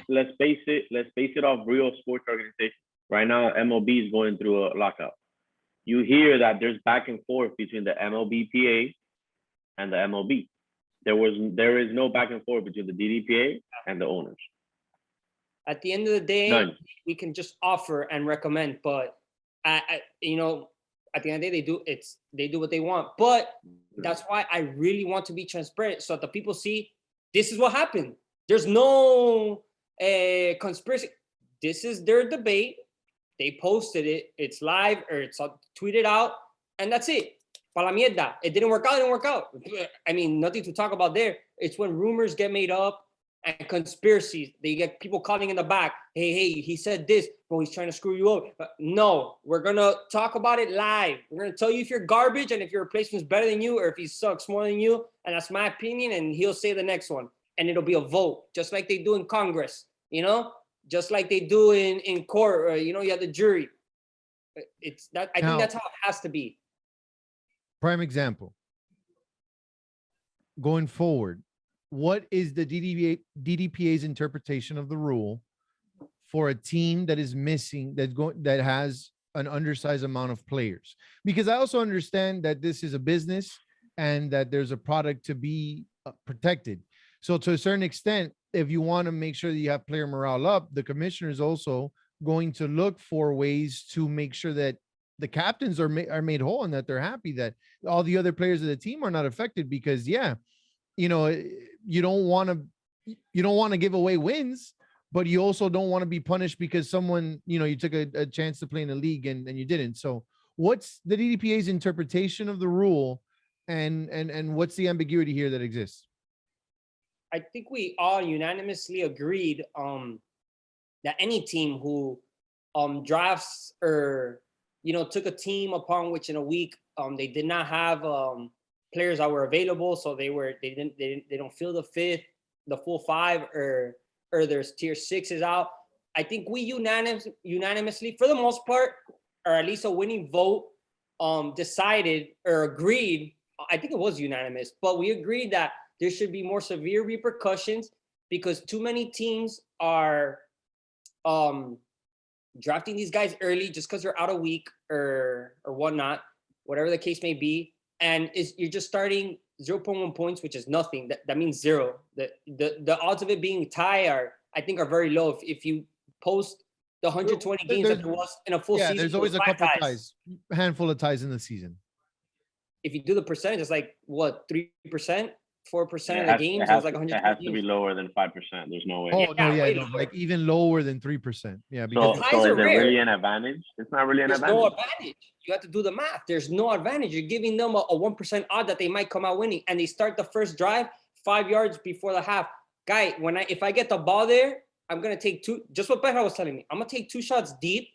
Speaker 2: let's base it off real sports organizations. Right now, MLB is going through a lockout. You hear that there's back and forth between the MLBPA and the MLB. There is no back and forth between the DDPA and the owners.
Speaker 3: At the end of the day,
Speaker 2: None.
Speaker 3: we can just offer and recommend, but you know, at the end of the day, they do what they want. But that's why I really want to be transparent, so that the people see this is what happened. There's no conspiracy. This is their debate. They posted it. It's live or it's tweeted out, and that's it. Pa la mierda. It didn't work out. It didn't work out. I mean, nothing to talk about there. It's when rumors get made up and conspiracies. They get people calling in the back. Hey, he said this, bro. He's trying to screw you up. No, we're gonna talk about it live. We're gonna tell you if you're garbage and if your replacement's better than you or if he sucks more than you. And that's my opinion. And he'll say the next one, and it'll be a vote, just like they do in Congress. You know, just like they do in court. You know, you have the jury. It's that. I think that's how it has to be.
Speaker 1: Prime example. Going forward, what is the DDPA's interpretation of the rule for a team that is missing, that has an undersized amount of players? Because I also understand that this is a business and that there's a product to be protected. So to a certain extent, if you want to make sure that you have player morale up, the commissioner is also going to look for ways to make sure that the captains are made whole and that they're happy that all the other players of the team are not affected. Because you know, you don't want to give away wins, but you also don't want to be punished because someone, you know, you took a chance to play in a league and you didn't. So what's the DDPA's interpretation of the rule, and what's the ambiguity here that exists?
Speaker 3: I think we all unanimously agreed that any team who drafts or, you know, took a team upon which in a week they did not have players that were available, so they don't fill the full five, or there's tier 6 is out. I think we unanimously, for the most part, or at least a winning vote, decided or agreed. I think it was unanimous, but we agreed that there should be more severe repercussions because too many teams are drafting these guys early just because they're out a week or whatnot, whatever the case may be. And you're just starting 0.1 points, which is nothing. That means zero. The odds of it being tie I think are very low. If you post the 120 games that there was in a full season,
Speaker 1: there's always a couple ties, a handful of ties in the season.
Speaker 3: If you do the percentage, it's like what, 3%, 4% of the games. It like 100.
Speaker 2: It has to be lower than 5%. There's no way.
Speaker 1: Oh no, like even lower than 3%. Yeah, because
Speaker 2: so is it really an advantage? It's not really an advantage.
Speaker 3: There's no advantage. You have to do the math. There's no advantage. You're giving them a 1% odd that they might come out winning, and they start the first drive 5 yards before the half. Guy, if I get the ball there, I'm gonna take two. Just what Pedro was telling me. I'm gonna take 2 shots deep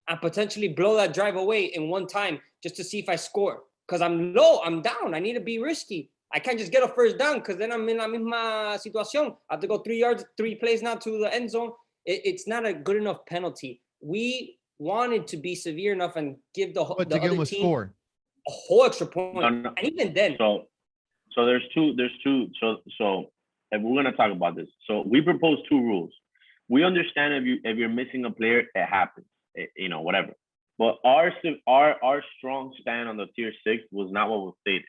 Speaker 3: and potentially blow that drive away in one time just to see if I score. Because I'm low, I'm down. I need to be risky. I can't just get a first down because then I'm in la misma situación. I have to go 3 yards, 3 plays now to the end zone. It's not a good enough penalty. We wanted to be severe enough and give the other team
Speaker 1: score.
Speaker 3: A whole extra point. No. And even then.
Speaker 2: So there's two. So if we're gonna talk about this, so we propose 2 rules. We understand if you're missing a player, it happens. You know, whatever. But our strong stand on the tier 6 was not what was stated.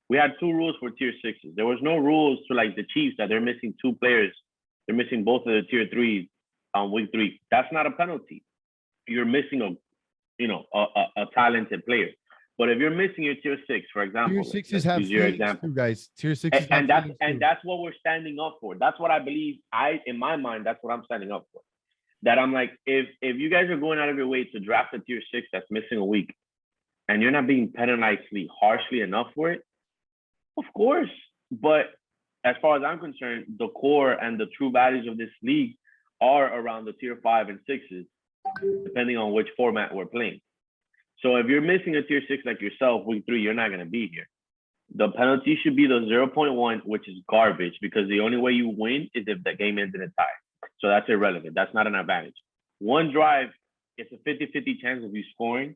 Speaker 2: We had 2 rules for tier 6s. There was no rules to like the Chiefs that they're missing 2 players. They're missing both of the tier 3s on week 3. That's not a penalty. You're missing a talented player. But if you're missing your tier 6, for example,
Speaker 1: tier 6s have your example, guys. Tier 6s
Speaker 2: and that's what we're standing up for. That's what I believe. In my mind, that's what I'm standing up for. That I'm like, if you guys are going out of your way to draft a tier 6 that's missing a week, and you're not being penalized harshly enough for it, of course. But as far as I'm concerned, the core and the true values of this league are around the tier 5 and 6s, depending on which format we're playing. So if you're missing a tier 6 like yourself, week 3, you're not going to be here. The penalty should be the 0.1, which is garbage, because the only way you win is if the game ends in a tie. So that's irrelevant. That's not an advantage. 1 drive, it's a 50-50 chance of you scoring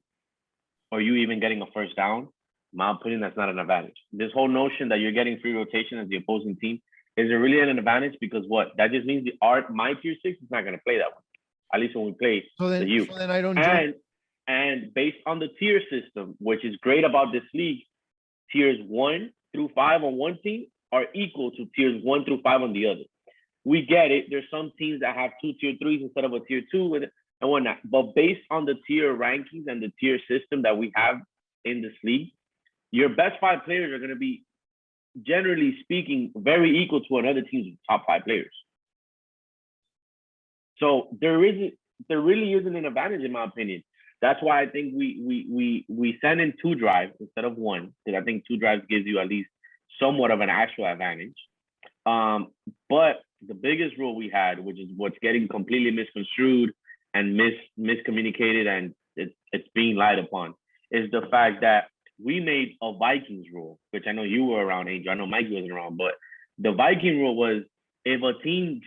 Speaker 2: or you even getting a first down. In my opinion, that's not an advantage. This whole notion that you're getting free rotation as the opposing team, is it really an advantage? Because what? That just means my tier 6 is not going to play that one. At least when we play the youth.
Speaker 1: So then I don't
Speaker 2: and based on the tier system, which is great about this league, tiers 1 through 5 on one team are equal to tiers 1 through 5 on the other. We get it. There's some teams that have 2 tier 3s instead of a tier 2 and whatnot. But based on the tier rankings and the tier system that we have in this league, your best 5 players are going to be, generally speaking, very equal to another team's top 5 players. So there really isn't an advantage in my opinion. That's why I think we send in 2 drives instead of 1, because I think 2 drives gives you at least somewhat of an actual advantage. But the biggest rule we had, which is what's getting completely misconstrued and miscommunicated, and it's being lied upon, is the fact that we made a Vikings rule, which I know you were around, Angel. I know Mikey wasn't around, but the Viking rule was if a team's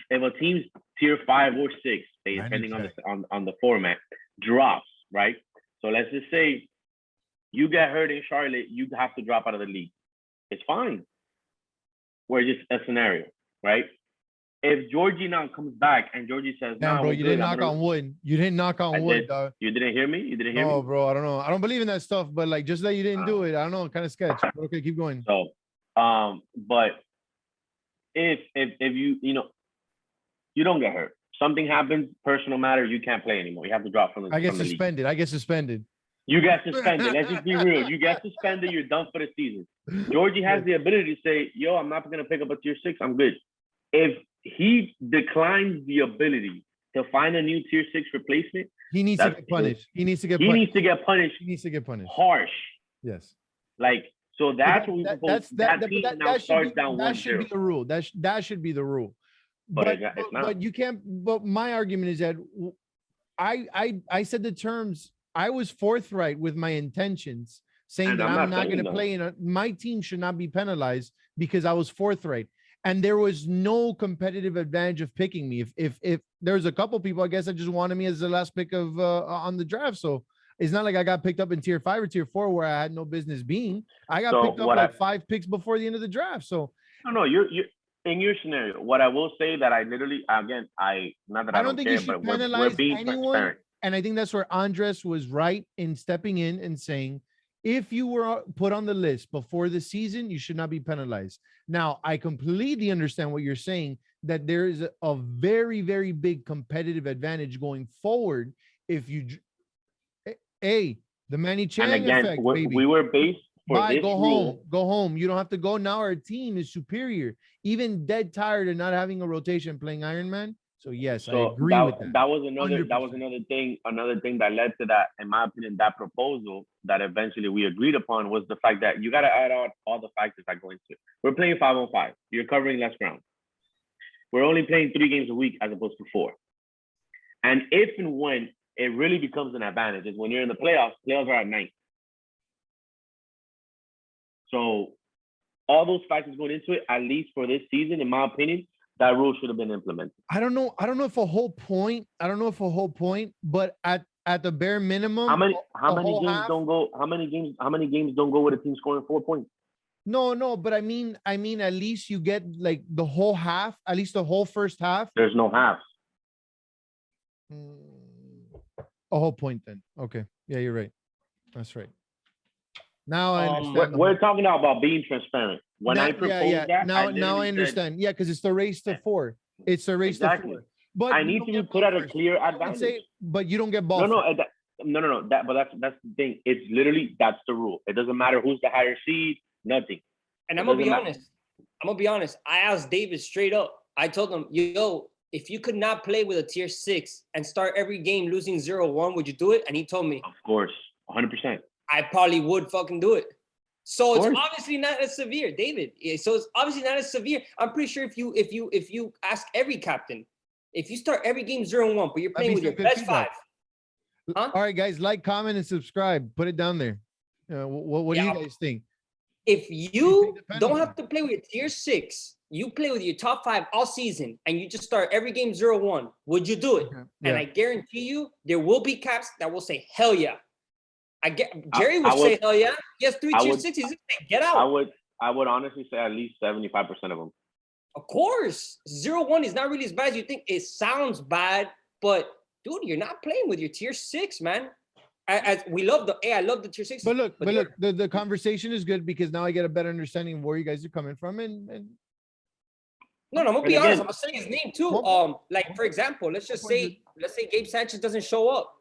Speaker 2: tier 5 or 6, depending on the format, drops, right? So let's just say you get hurt in Charlotte, you have to drop out of the league. It's fine. We're just a scenario, right? If Georgie now comes back and Georgie says,
Speaker 1: "Damn, bro, you didn't knock on wood. You didn't knock on wood, dog.
Speaker 2: You didn't hear me? You didn't hear me?
Speaker 1: Oh, bro, I don't know. I don't believe in that stuff, but like, just that you didn't do it. I don't know, kind of sketch. But okay, keep going.
Speaker 2: So, but if you don't get hurt, something happens, personal matters, you can't play anymore. You have to drop from the.
Speaker 1: I get suspended. I get suspended.
Speaker 2: You get suspended. Let's just be real. You get suspended. You're done for the season. Georgie has the ability to say, "Yo, I'm not going to pick up a tier 6. I'm good." If he declines the ability to find a new tier 6 replacement,
Speaker 1: he needs to get punished. He needs to get
Speaker 2: punished.
Speaker 1: He needs to get punished.
Speaker 2: Harsh.
Speaker 1: Yes.
Speaker 2: Like, so that's what we propose. That team now starts down 1-0.
Speaker 1: That should be the rule. That should be the rule. But you can't. But my argument is that I said the terms. I was forthright with my intentions, saying that I'm not going to play in my team should not be penalized because I was forthright. And there was no competitive advantage of picking me. If there's a couple people, I guess, that just wanted me as the last pick of on the draft. So it's not like I got picked up in tier 5 or tier 4 where I had no business being. I got picked up like 5 picks before the end of the draft. So
Speaker 2: no, you're in your scenario. What I will say that I literally, again, I don't think
Speaker 1: care,
Speaker 2: you should
Speaker 1: penalize we're being anyone. Transparent. And I think that's where Andres was right in stepping in and saying, if you were put on the list before the season, you should not be penalized. Now, I completely understand what you're saying, that there is a very, very big competitive advantage going forward. If you, the Manny Chang effect, baby.
Speaker 2: We were based for this
Speaker 1: go
Speaker 2: rule.
Speaker 1: Go home. You don't have to go now. Our team is superior. Even dead tired of not having a rotation playing Iron Man. So yes, I agree with that.
Speaker 2: That was another thing that led to that, in my opinion, that proposal that eventually we agreed upon was the fact that you got to add on all the factors that go into it. We're playing 5-on-5. You're covering less ground. We're only playing 3 games a week as opposed to 4. And if and when it really becomes an advantage is when you're in the playoffs. Playoffs are at night. So all those factors going into it, at least for this season, in my opinion, that rule should have been implemented.
Speaker 1: I don't know if a whole point, but at the bare minimum,
Speaker 2: how many games don't go with a team scoring 4 points?
Speaker 1: No, but I mean at least you get like the whole half, at least the whole first half.
Speaker 2: There's no half.
Speaker 1: A whole point then. Okay. Yeah, you're right. That's right. Now I understand.
Speaker 2: We're talking about being transparent. When I proposed that,
Speaker 1: now I understand. Yeah, because it's the race to 4. It's the race to 4. But
Speaker 2: I need to be put at a clear advantage.
Speaker 1: But you don't get ball.
Speaker 2: No. But that's the thing. It's literally that's the rule. It doesn't matter who's the higher seed. Nothing.
Speaker 3: And I'm gonna be honest. I asked David straight up. I told him, yo, if you could not play with a tier 6 and start every game losing 0-1, would you do it? And he told me,
Speaker 2: of course, 100%.
Speaker 3: I probably would fucking do it. So it's obviously not as severe, David. So it's obviously not as severe. I'm pretty sure if you ask every captain, if you start every game 0-1, but you're playing with your best 5.
Speaker 1: All right, guys, like, comment, and subscribe. Put it down there. What do you guys think?
Speaker 3: If you don't have to play with your tier 6, you play with your top 5 all season, and you just start every game 0-1, would you do it? Yeah. And I guarantee you, there will be caps that will say, hell yeah. Jerry would say, hell yeah. He has 3 tier 6s. He's going to say, get out.
Speaker 2: I would honestly say at least 75% of them.
Speaker 3: Of course. 0-1 is not really as bad as you think. It sounds bad, but dude, you're not playing with your tier 6, man. we love I love the tier 6.
Speaker 1: But look, the conversation is good because now I get a better understanding of where you guys are coming from. And
Speaker 3: No, I'm gonna be honest. I'm gonna say his name too. Like for example, let's say Gabe Sanchez doesn't show up.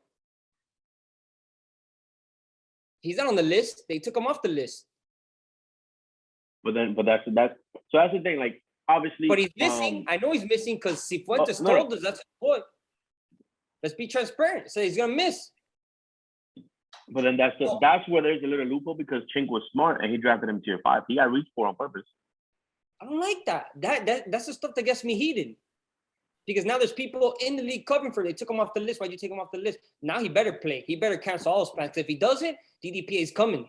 Speaker 3: He's not on the list. They took him off the list.
Speaker 2: But that's the thing. Like obviously,
Speaker 3: but he's missing. I know he's missing because Cifuentes told us that's his point. Let's be transparent. So he's gonna miss.
Speaker 2: But then that's where there's a little loophole because Chink was smart and he drafted him tier 5. He got reached for on purpose.
Speaker 3: I don't like that. That's the stuff that gets me heated. Because now there's people in the league covering for it. They took him off the list. Why'd you take him off the list? Now he better play. He better cancel all spans. If he doesn't, DDPA is coming.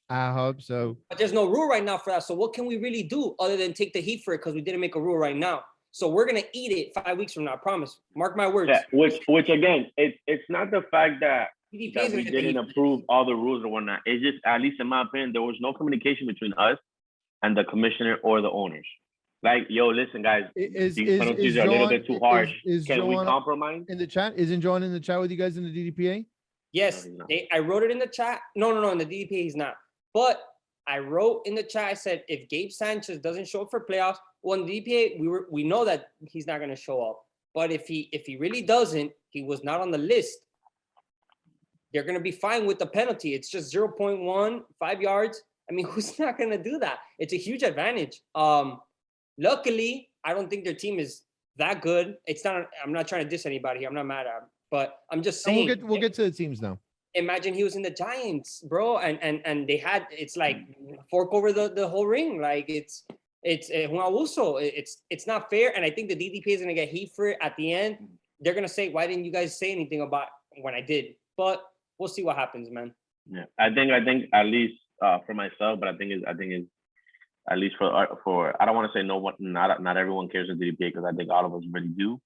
Speaker 1: I hope so.
Speaker 3: But there's no rule right now for that. So what can we really do other than take the heat for it? Because we didn't make a rule right now. So we're gonna eat it 5 weeks from now. I promise. Mark my words.
Speaker 2: Yeah, which again, it's not the fact that we didn't approve all the rules or whatnot. It's just, at least in my opinion, there was no communication between us and the commissioner or the owners. Like, yo, listen, guys, these penalties are a little bit too harsh. Can we compromise?
Speaker 1: In the chat, isn't John in the chat with you guys in the DDPA?
Speaker 3: Yes, I wrote it in the chat. No, in the DDPA he's not. But I wrote in the chat. I said if Gabe Sanchez doesn't show up for playoffs, well, in the DDPA we know that he's not going to show up. But if he really doesn't, he was not on the list. They're going to be fine with the penalty. It's just 0.1, 5 yards. I mean, who's not going to do that? It's a huge advantage. Luckily, I don't think their team is that good. I'm not trying to diss anybody here. I'm not mad at them, but I'm just saying.
Speaker 1: We'll get to the teams now.
Speaker 3: Imagine he was in the Giants, bro, and they had, it's like fork over the whole ring. Like it's Juan Uso. It's not fair, and I think the DDP is gonna get heat for it at the end. They're gonna say, why didn't you guys say anything about when I did? But we'll see what happens, man.
Speaker 2: Yeah, I think at least for myself, but I think at least for I don't want to say not everyone cares in DDPA because I think all of us really do.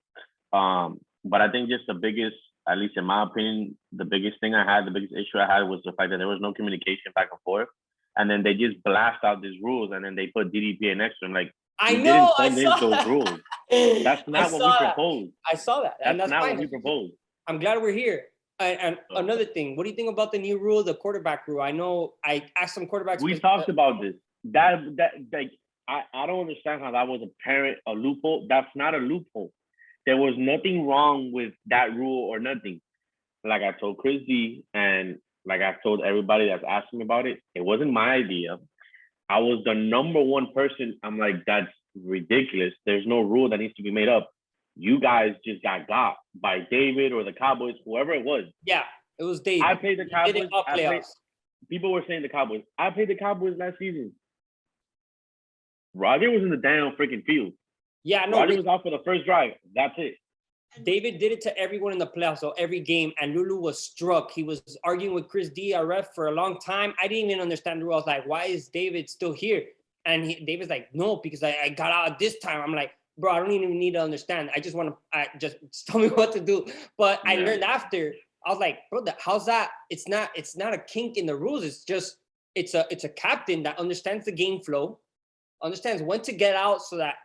Speaker 2: But I think just the biggest, at least in my opinion, the biggest issue I had was the fact that there was no communication back and forth, and then they just blast out these rules, and then they put DDPA next to them. Like,
Speaker 3: I know,
Speaker 2: didn't send in those rules. That's not what we proposed.
Speaker 3: I saw that, and that's
Speaker 2: not
Speaker 3: fine.
Speaker 2: what we proposed.
Speaker 3: I'm glad we're here. And another thing, what do you think about the new rule, the quarterback rule? I know I asked some quarterbacks.
Speaker 2: We talked about this. That like I don't understand how that was a loophole. That's not a loophole. There was nothing wrong with that rule or nothing. Like I told Chris D and like I've told everybody that's asking me about it, it wasn't my idea. I was the number one person. I'm like, that's ridiculous. There's no rule that needs to be made up. You guys just got by David or the Cowboys, whoever it was.
Speaker 3: Yeah, it was David.
Speaker 2: I played the Cowboys. People were saying the Cowboys. I played the Cowboys last season. Roger was in the damn freaking field.
Speaker 3: Yeah, no.
Speaker 2: Roger was out for the first drive. That's it.
Speaker 3: David did it to everyone in the playoffs, so every game, and Lulu was struck. He was arguing with Chris D, our ref, for a long time. I didn't even understand the rule. I was like, why is David still here? And David's like, no, because I got out this time. I'm like, bro, I don't even need to understand. I just want to just tell me what to do. But I learned after. I was like, bro, how's that? It's not a kink in the rules. It's just it's a captain that understands the game flow, understands when to get out so that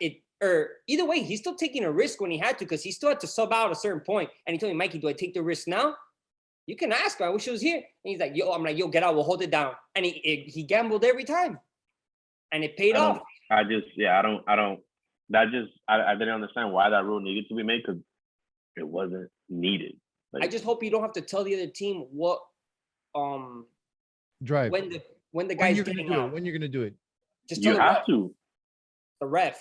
Speaker 3: either way, he's still taking a risk when he had to because he still had to sub out at a certain point. And he told me, Mikey, do I take the risk now? You can ask him. I wish he was here. And he's like, yo, I'm like, yo, get out. We'll hold it down. And he gambled every time, and it paid off.
Speaker 2: I didn't understand why that rule needed to be made because it wasn't needed. Like,
Speaker 3: I just hope you don't have to tell the other team what
Speaker 1: drive
Speaker 3: when the guy's
Speaker 1: getting out. When you're gonna do it.
Speaker 3: Just
Speaker 2: you have to.
Speaker 3: The ref.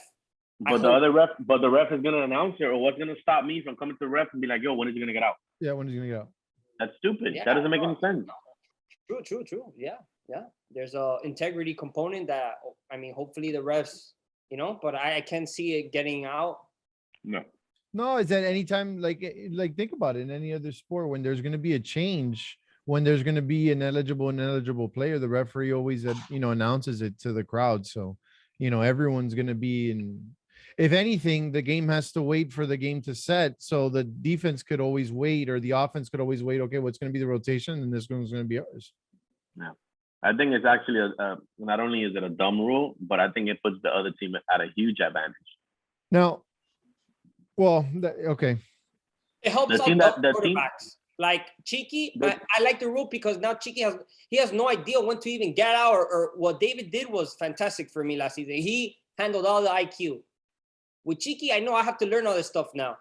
Speaker 2: But the ref is gonna announce it, or what's gonna stop me from coming to the ref and be like, yo, when is he gonna get out?
Speaker 1: Yeah, when is he gonna get out?
Speaker 2: That's stupid. Yeah, that doesn't make any sense.
Speaker 3: True. Yeah. There's a integrity component that, I mean, hopefully the refs, but I can't see it getting out.
Speaker 1: No, is that anytime, like think about it, in any other sport, when there's going to be a change, when there's going to be an ineligible player, the referee always, announces it to the crowd. So, everyone's going to be in, if anything, the game has to wait for the game to set. So the defense could always wait, or the offense could always wait. Okay, what's going to be the rotation? And this one's going to be ours.
Speaker 2: Yeah. I think it's actually not only is it a dumb rule, but I think it puts the other team at a huge advantage.
Speaker 1: Now, well, okay.
Speaker 3: It helps
Speaker 2: the
Speaker 3: out
Speaker 2: team
Speaker 3: the quarterbacks. Like Cheeky,
Speaker 2: But-
Speaker 3: I like the rule because now Cheeky has no idea when to even get out, or what David did was fantastic for me last season. He handled all the IQ. With Cheeky, I know I have to learn all this stuff now.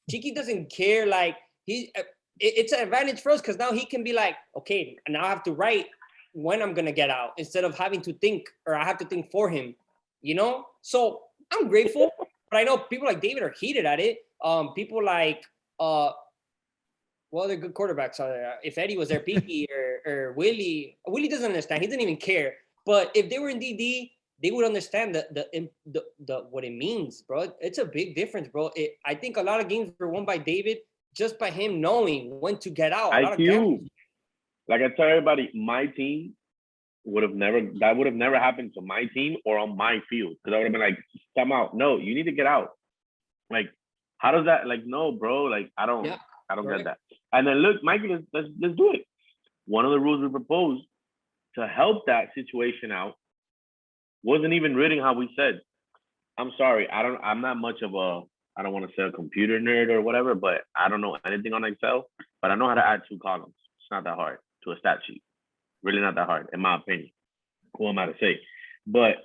Speaker 3: Cheeky doesn't care. Like it's an advantage for us because now he can be like, okay, now I have to write when I'm gonna get out instead of having to think, or I have to think for him. You know, so I'm grateful, but I know people like David are heated at it. People like well, they're good quarterbacks. If Eddie was there, Pinky or Willie doesn't understand. He doesn't even care. But if they were in DD, they would understand the what it means, bro. It's a big difference, bro. I think a lot of games were won by David just by him knowing when to get out.
Speaker 2: IQ. Like I tell everybody, my team would have never happened to my team or on my field, because I would have been like, come out. No, you need to get out. Like, how does that? Like, no, bro. Like, I don't get that. And then look, Mikey, let's do it. One of the rules we proposed to help that situation out wasn't even written how we said. I'm sorry, I'm not much of a, I don't want to say a computer nerd or whatever, but I don't know anything on Excel, but I know how to add 2 columns. It's not that hard to a stat sheet. Really not that hard, in my opinion. Who am I to say? But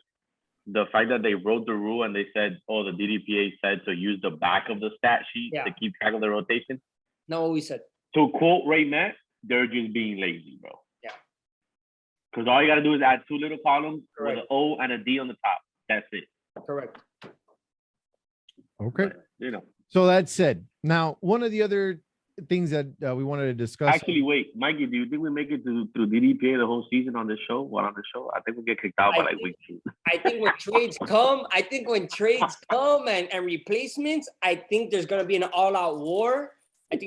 Speaker 2: the fact that they wrote the rule and they said, oh, the DDPA said to use the back of the stat sheet to keep track of the rotation.
Speaker 3: No, what we said.
Speaker 2: To quote Ray Matt, they're just being lazy, bro.
Speaker 3: Yeah.
Speaker 2: Because all you got to do is add 2 little columns
Speaker 3: Correct.
Speaker 2: with an O and a D on the top. That's it.
Speaker 3: Correct.
Speaker 1: Okay.
Speaker 2: But, you know.
Speaker 1: So that said, now one of the other things that we wanted to discuss.
Speaker 2: Actually, wait, Mikey, do you think we make it through DDPA the whole season on this show? While on the show, I think we get kicked out by like week 2.
Speaker 3: I think when trades come, and replacements, I think there's gonna be an all-out war. But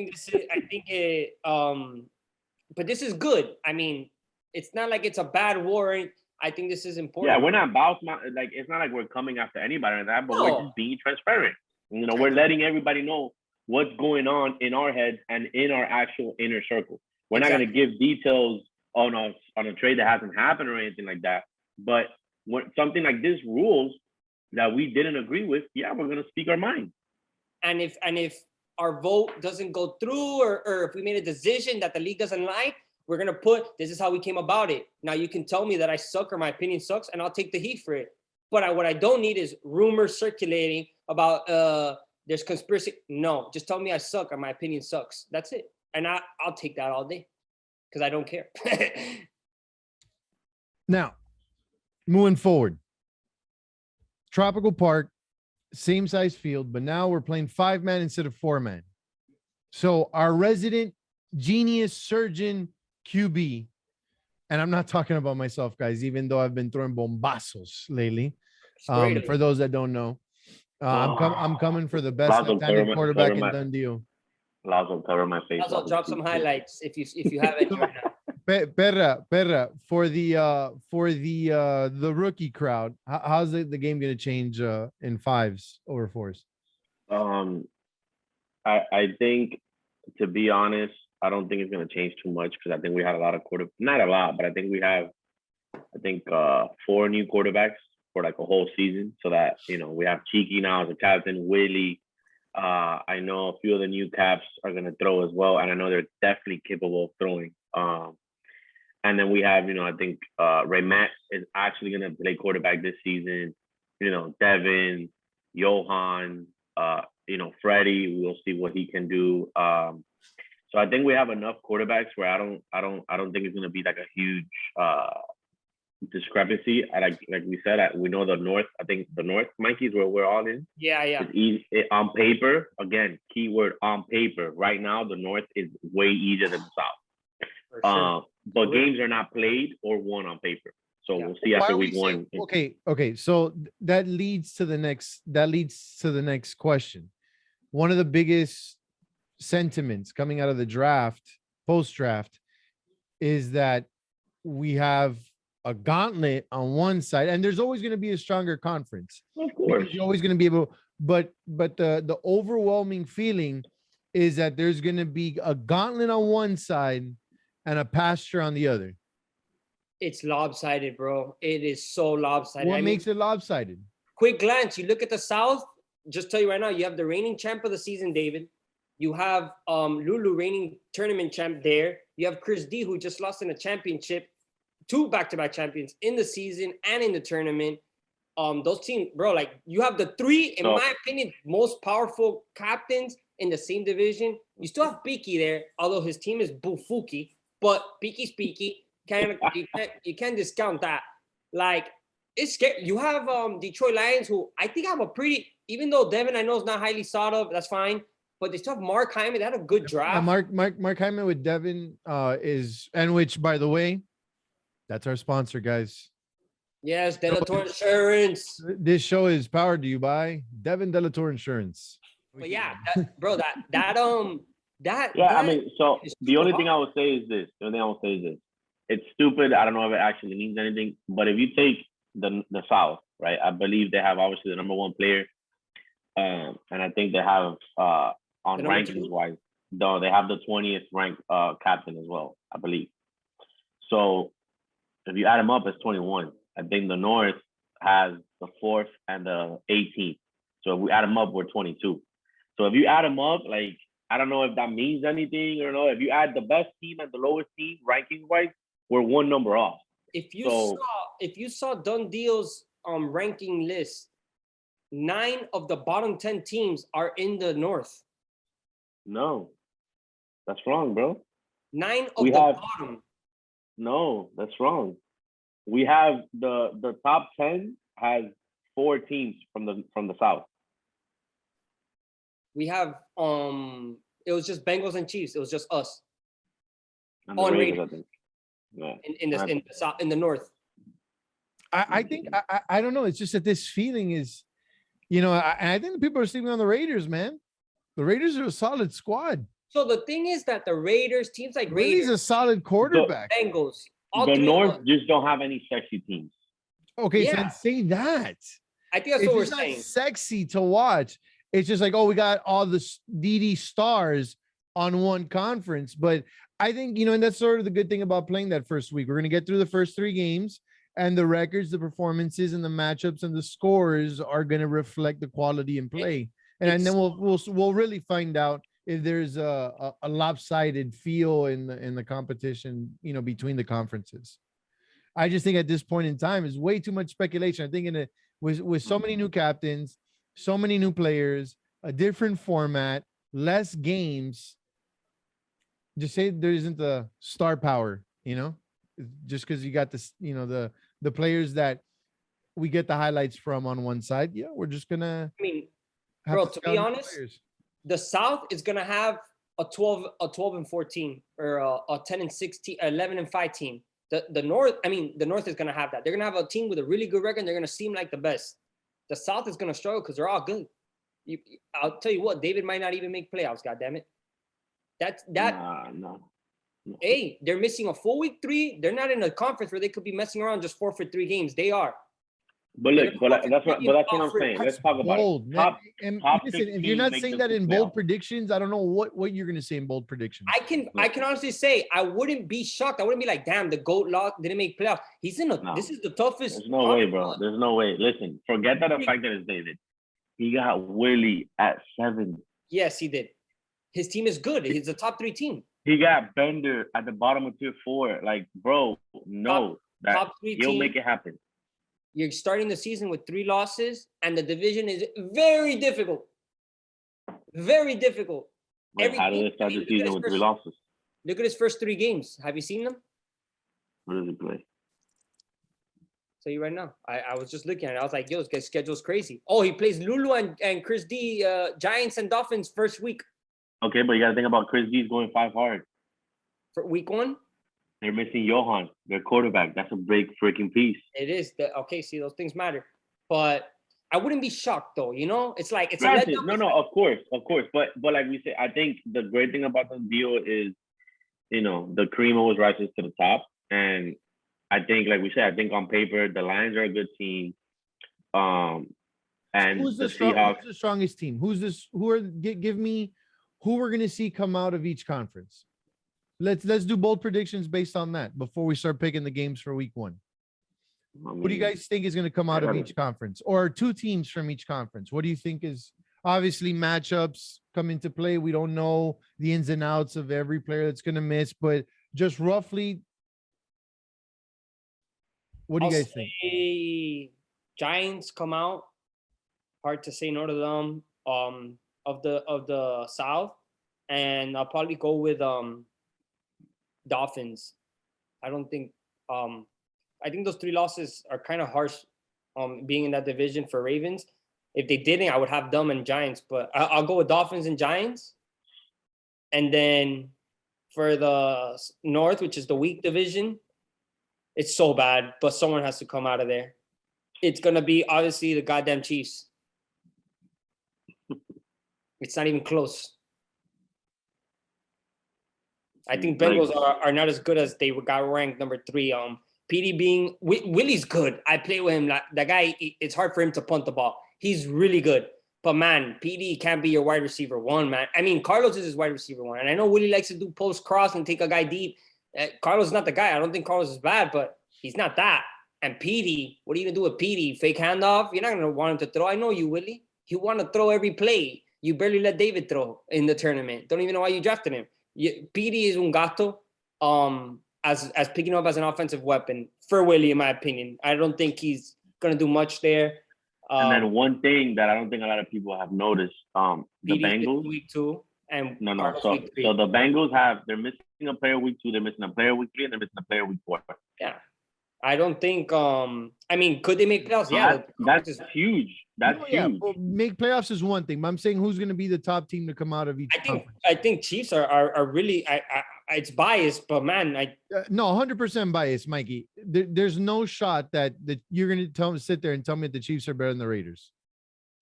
Speaker 3: this is good. I mean, it's not like it's a bad war. I think this is important.
Speaker 2: Yeah, we're not like it's not like we're coming after anybody or that, but we're just being transparent. You know, we're letting everybody know what's going on in our heads and in our actual inner circle. We're not going to give details on a trade that hasn't happened or anything like that. But when something like this rules that we didn't agree with, yeah, we're going to speak our mind.
Speaker 3: And if our vote doesn't go through, or if we made a decision that the league doesn't like, we're going to put, this is how we came about it. Now you can tell me that I suck or my opinion sucks, and I'll take the heat for it. But what I don't need is rumors circulating about there's conspiracy. No, just tell me I suck or my opinion sucks. That's it. And I'll take that all day because I don't care.
Speaker 1: Now, moving forward, Tropical Park, same size field, but now we're playing 5-man instead of 4-man. So our resident genius surgeon QB, and I'm not talking about myself, guys, even though I've been throwing bombazos lately. For those that don't know, I'm coming for the best left-handed quarterback in Dundee.
Speaker 2: Lazo, cover my face.
Speaker 3: Lazo, drop some highlights if you have it right now.
Speaker 1: Perra, for the rookie crowd, how's the game going to change in 5s over 4s?
Speaker 2: I think, to be honest, I don't think it's going to change too much because I think we had a lot of not a lot, but I think we have 4 new quarterbacks for like a whole season. So that, you know, we have Cheeky now as a captain, Willie. I know a few of the new caps are going to throw as well, and I know they're definitely capable of throwing. And then we have, you know, I think Ray Matt is actually going to play quarterback this season. You know, Devin, Johan, you know, Freddie. We'll see what he can do. So I think we have enough quarterbacks where I don't think it's going to be like a huge discrepancy. Like we said, we know the North. I think the North, Mikey, is where we're all in.
Speaker 3: Yeah.
Speaker 2: It's easy on paper. Again, keyword on paper. Right now, the North is way easier than the South.
Speaker 3: For sure.
Speaker 2: But games are not played or won on paper. So we'll see after week 1.
Speaker 1: Okay. So that leads to the next question. One of the biggest sentiments coming out of the draft, post-draft, is that we have a gauntlet on one side, and there's always going to be a stronger conference.
Speaker 2: Of course,
Speaker 1: you're always going to be able, but the overwhelming feeling is that there's going to be a gauntlet on one side and a pasture on the other.
Speaker 3: It's lopsided, bro. It is so lopsided.
Speaker 1: What makes it lopsided?
Speaker 3: Quick glance. You look at the South. Just tell you right now, you have the reigning champ of the season, David. You have Lulu reigning tournament champ there. You have Chris D, who just lost in a championship, 2 back-to-back champions in the season and in the tournament. Those teams, bro, like you have the 3, in my opinion, most powerful captains in the same division. You still have Piki there, although his team is Bufuki, but Piki's Piki. You can't discount that. Like, it's scary. You have Detroit Lions, who I think have a pretty, even though Devin I know is not highly sought of, that's fine. But they still have Mark Hyman. They had a good draft.
Speaker 1: Mark Hyman with Devin is, and which, by the way, that's our sponsor, guys.
Speaker 3: Yes, Delator Insurance.
Speaker 1: This show is powered to you by Devin Delator Insurance.
Speaker 3: But yeah, that
Speaker 2: I mean, so the only thing I would say is this. It's stupid. I don't know if it actually means anything. But if you take the South, right? I believe they have obviously the number 1 player, and I think they have on rankings wise, though they have the 20th ranked captain as well, I believe. So if you add them up, it's 21. I think the North has the 4th and the 18th. So if we add them up, we're 22. So if you add them up, like, I don't know if that means anything or no. If you add the best team and the lowest team ranking wise, we're 1 number off.
Speaker 3: If you saw Done Deal's ranking list, 9 of the bottom 10 teams are in the North.
Speaker 2: No, that's wrong, bro.
Speaker 3: 9 of the bottom.
Speaker 2: No, that's wrong. We have the top 10 has 4 teams from the South.
Speaker 3: We have it was just Bengals and Chiefs. It was just us.
Speaker 2: And the Raiders, I think. Yeah.
Speaker 3: In the North.
Speaker 1: I think I don't know. It's just that this feeling is, I think the people are sleeping on the Raiders, man. The Raiders are a solid squad.
Speaker 3: So the thing is that the Raiders, teams like
Speaker 1: Raiders,
Speaker 3: Raiders,
Speaker 1: a solid quarterback.
Speaker 3: Bengals,
Speaker 2: the North just don't have any sexy teams.
Speaker 1: Okay, so say that.
Speaker 3: I think that's what we're saying.
Speaker 1: Sexy to watch. It's just like, we got all the DD stars on one conference. But I think, and that's sort of the good thing about playing that first week. We're going to get through the first 3 games, and the records, the performances, and the matchups and the scores are going to reflect the quality in play. And then we'll really find out if there's a lopsided feel in the competition, between the conferences. I just think at this point in time is way too much speculation. I think with so many new captains, so many new players, a different format, less games, just say there isn't the star power, just because you got this, the players that we get the highlights from on one side. Yeah, we're just gonna.
Speaker 3: I mean, bro, to be honest, the South is gonna have a 12 and 14 or a 10 and 16, 11 and 5 team. The North, the North is gonna have that. They're gonna have a team with a really good record. And they're gonna seem like the best. The South is gonna struggle because they're all good. I'll tell you what, David might not even make playoffs. God damn it. No. Hey, they're missing a full week 3. They're not in a conference where they could be messing around just 4 for 3 games. They are.
Speaker 2: But look, that's what I'm saying. Let's talk about
Speaker 1: bold, top listen, if you're not saying that in bold predictions, I don't know what you're gonna say in bold predictions.
Speaker 3: I can honestly say I wouldn't be shocked. I wouldn't be like, damn, the GOAT lock didn't make playoffs. He's in this is the toughest.
Speaker 2: There's no way, bro. There's no way. Listen, forget that the fact that it's David. He got Willie at 7.
Speaker 3: Yes, he did. His team is good. He's a top 3 team.
Speaker 2: He got Bender at the bottom of tier 4. Like, bro, no, top 3 he'll make it happen.
Speaker 3: You're starting the season with 3 losses, and the division is very difficult. Very difficult.
Speaker 2: Wait, how did they start the season with 3 losses?
Speaker 3: Look at his first 3 games. Have you seen them?
Speaker 2: What does he play?
Speaker 3: Tell you right now. I was just looking at it. I was like, yo, this schedule's crazy. Oh, he plays Lulu and Chris D, Giants and Dolphins first week.
Speaker 2: Okay, but you got to think about Chris D's going 5 hard.
Speaker 3: For week 1?
Speaker 2: They're missing Johan, their quarterback. That's a big freaking piece.
Speaker 3: It is. Okay, see, those things matter. But I wouldn't be shocked, though. It's like it's
Speaker 2: granted, no, of course. But like we say, I think the great thing about the deal is, the cream always rises to the top. And I think, like we said, I think on paper the Lions are a good team. And
Speaker 1: who's the strongest team? Give me who we're gonna see come out of each conference. Let's do bold predictions based on that before we start picking the games for week 1. What do you guys think is going to come out of each conference, or 2 teams from each conference? What do you think is Obviously, matchups come into play. We don't know the ins and outs of every player that's going to miss, but just roughly, what do you guys think?
Speaker 3: Say Giants come out. Hard to say no to them. Of the South, and I'll probably go with Dolphins. I don't think I think those 3 losses are kind of harsh. Being in that division for Ravens. If they didn't, I would have them and Giants, but I'll go with Dolphins and Giants. And then for the North, which is the weak division, it's so bad, but someone has to come out of there. It's gonna be obviously the goddamn Chiefs. It's not even close. I think Bengals are not as good as they got ranked number 3. PD being Willie's good. I play with him. That guy, it's hard for him to punt the ball. He's really good. But man, PD can't be your wide receiver 1, man. I mean, Carlos is his wide receiver 1. And I know Willie likes to do post cross and take a guy deep. Carlos is not the guy. I don't think Carlos is bad, but he's not that. And PD, what are you gonna do with PD? Fake handoff? You're not gonna want him to throw. I know you, Willie. You want to throw every play. You barely let David throw in the tournament. Don't even know why you drafted him. PD is un gato. As picking up as an offensive weapon for Willie, in my opinion. I don't think he's gonna do much there.
Speaker 2: And then one thing that I don't think a lot of people have noticed, the Bengals
Speaker 3: week 2 and
Speaker 2: no. So the Bengals they're missing a player week 2, they're missing a player week 3, and they're missing a player week 4.
Speaker 3: Yeah, I don't think. I mean, could they make playoffs? Yeah,
Speaker 2: that's huge. That's huge.
Speaker 1: Yeah, well, make playoffs is one thing, but I'm saying who's going to be the top team to come out of each conference.
Speaker 3: I think Chiefs are really. It's biased, but man,
Speaker 1: no, 100% biased, Mikey. There's no shot that you're going to sit there and tell me that the Chiefs are better than the Raiders.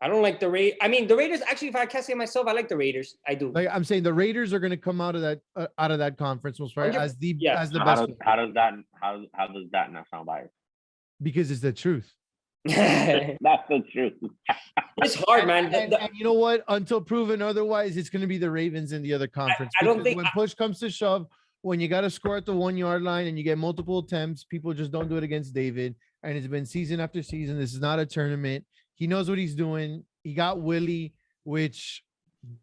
Speaker 3: I don't like the Raiders. I mean, the Raiders. Actually, if I can't say myself, I like the Raiders. I do.
Speaker 1: Like I'm saying, the Raiders are going to come out of that conference most probably as the best.
Speaker 2: How does that not sound biased?
Speaker 1: Because it's the truth.
Speaker 2: That's the truth.
Speaker 3: It's hard, man.
Speaker 1: And you know what? Until proven otherwise, it's going to be the Ravens in the other conference.
Speaker 3: I don't think
Speaker 1: when push comes to shove, when you got to score at the 1-yard line and you get multiple attempts, people just don't do it against David. And it's been season after season. This is not a tournament. He knows what he's doing. He got Willie, which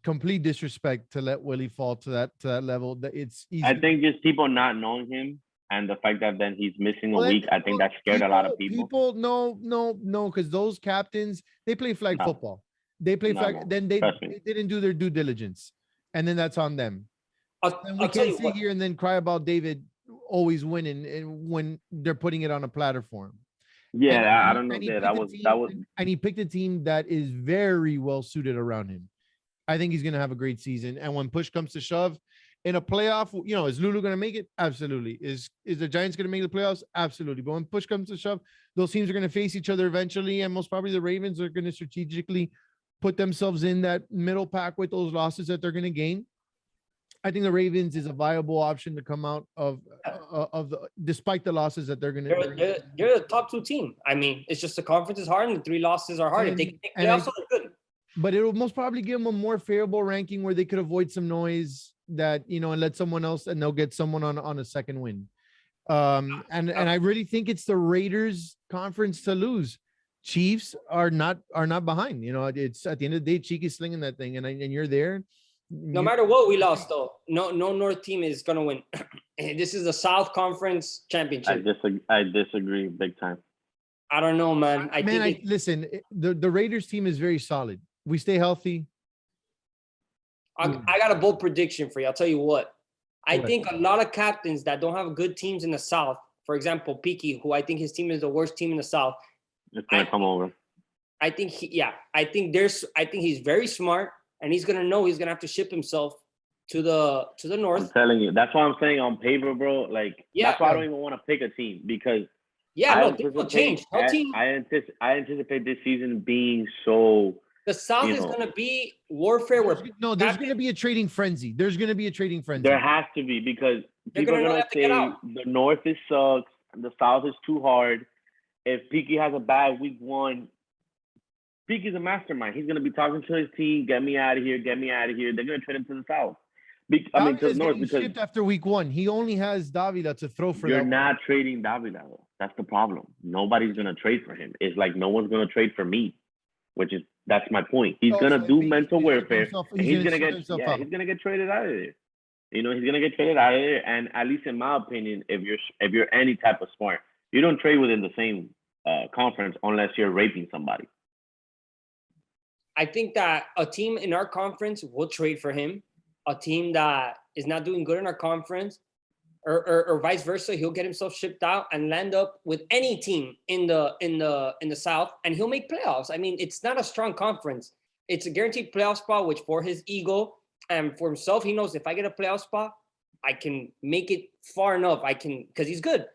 Speaker 1: complete disrespect to let Willie fall to that level. That it's easy.
Speaker 2: I think just people not knowing him. And the fact that then he's missing a week, I think that scared a lot of people.
Speaker 1: No, because those captains, they play flag football. They play flag. Then they didn't do their due diligence, and then that's on them. And we can't sit here and then cry about David always winning, and when they're putting it on a platter for him.
Speaker 2: Yeah, I don't know. That was.
Speaker 1: And he picked a team that is very well suited around him. I think he's going to have a great season. And when push comes to shove, in a playoff, is Lulu going to make it? Absolutely. Is the Giants going to make the playoffs? Absolutely. But when push comes to shove, those teams are going to face each other eventually, and most probably the Ravens are going to strategically put themselves in that middle pack with those losses that they're going to gain. I think the Ravens is a viable option to come out of despite the losses that they're going to.
Speaker 3: They're the top 2 team. I mean, it's just the conference is hard and the 3 losses are hard. If they can make playoffs, they're good.
Speaker 1: But it'll most probably give them a more favorable ranking where they could avoid some noise that, and let someone else, and they'll get someone on a second win. And I really think it's the Raiders conference to lose. Chiefs are not behind. It's at the end of the day, Cheeky's slinging that thing, and you're there.
Speaker 3: No matter what we lost, though, no North team is gonna win. This is the South Conference Championship.
Speaker 2: I disagree big time.
Speaker 3: I don't know, man.
Speaker 1: Listen, the Raiders team is very solid. We stay healthy.
Speaker 3: I got a bold prediction for you. I'll tell you what. I think a lot of captains that don't have good teams in the South, for example, Peaky, who I think his team is the worst team in the South.
Speaker 2: It's gonna come over.
Speaker 3: I think I think he's very smart, and he's gonna know he's gonna have to ship himself to the North.
Speaker 2: I'm telling you, that's why I'm saying on paper, bro. That's why I don't even want to pick a team because
Speaker 3: things will change.
Speaker 2: I anticipate this season being so.
Speaker 3: The South is going to be warfare.
Speaker 1: There's going to be a trading frenzy. There has
Speaker 2: to be because people are going to say the North is sucks and the South is too hard. If Peaky has a bad week 1, Peaky's a mastermind. He's going to be talking to his team, get me out of here. They're going to trade him to the South. To the North because
Speaker 1: after week 1, he only has Davila to throw for.
Speaker 2: You're not trading Davila, though. That's the problem. Nobody's going to trade for him. It's like no one's going to trade for me, which is That's my point. He's
Speaker 1: Oh,
Speaker 2: gonna
Speaker 1: so
Speaker 2: do
Speaker 1: he's
Speaker 2: mental
Speaker 1: gonna shut
Speaker 2: warfare,
Speaker 1: himself-
Speaker 2: and
Speaker 1: he's
Speaker 2: he's
Speaker 1: gonna
Speaker 2: gonna
Speaker 1: shut
Speaker 2: get
Speaker 1: himself out.
Speaker 2: he's gonna get traded out of there. You know, he's gonna get traded out of there. And at least in my opinion, if you're any type of smart, you don't trade within the same conference unless you're raping somebody.
Speaker 3: I think that a team in our conference will trade for him. A team that is not doing good in our conference, or vice versa, he'll get himself shipped out and land up with any team in the South, and he'll make playoffs. I mean, it's not a strong conference. It's a guaranteed playoff spot, which for his ego and for himself, he knows if I get a playoff spot, I can make it far enough. I can, because he's good.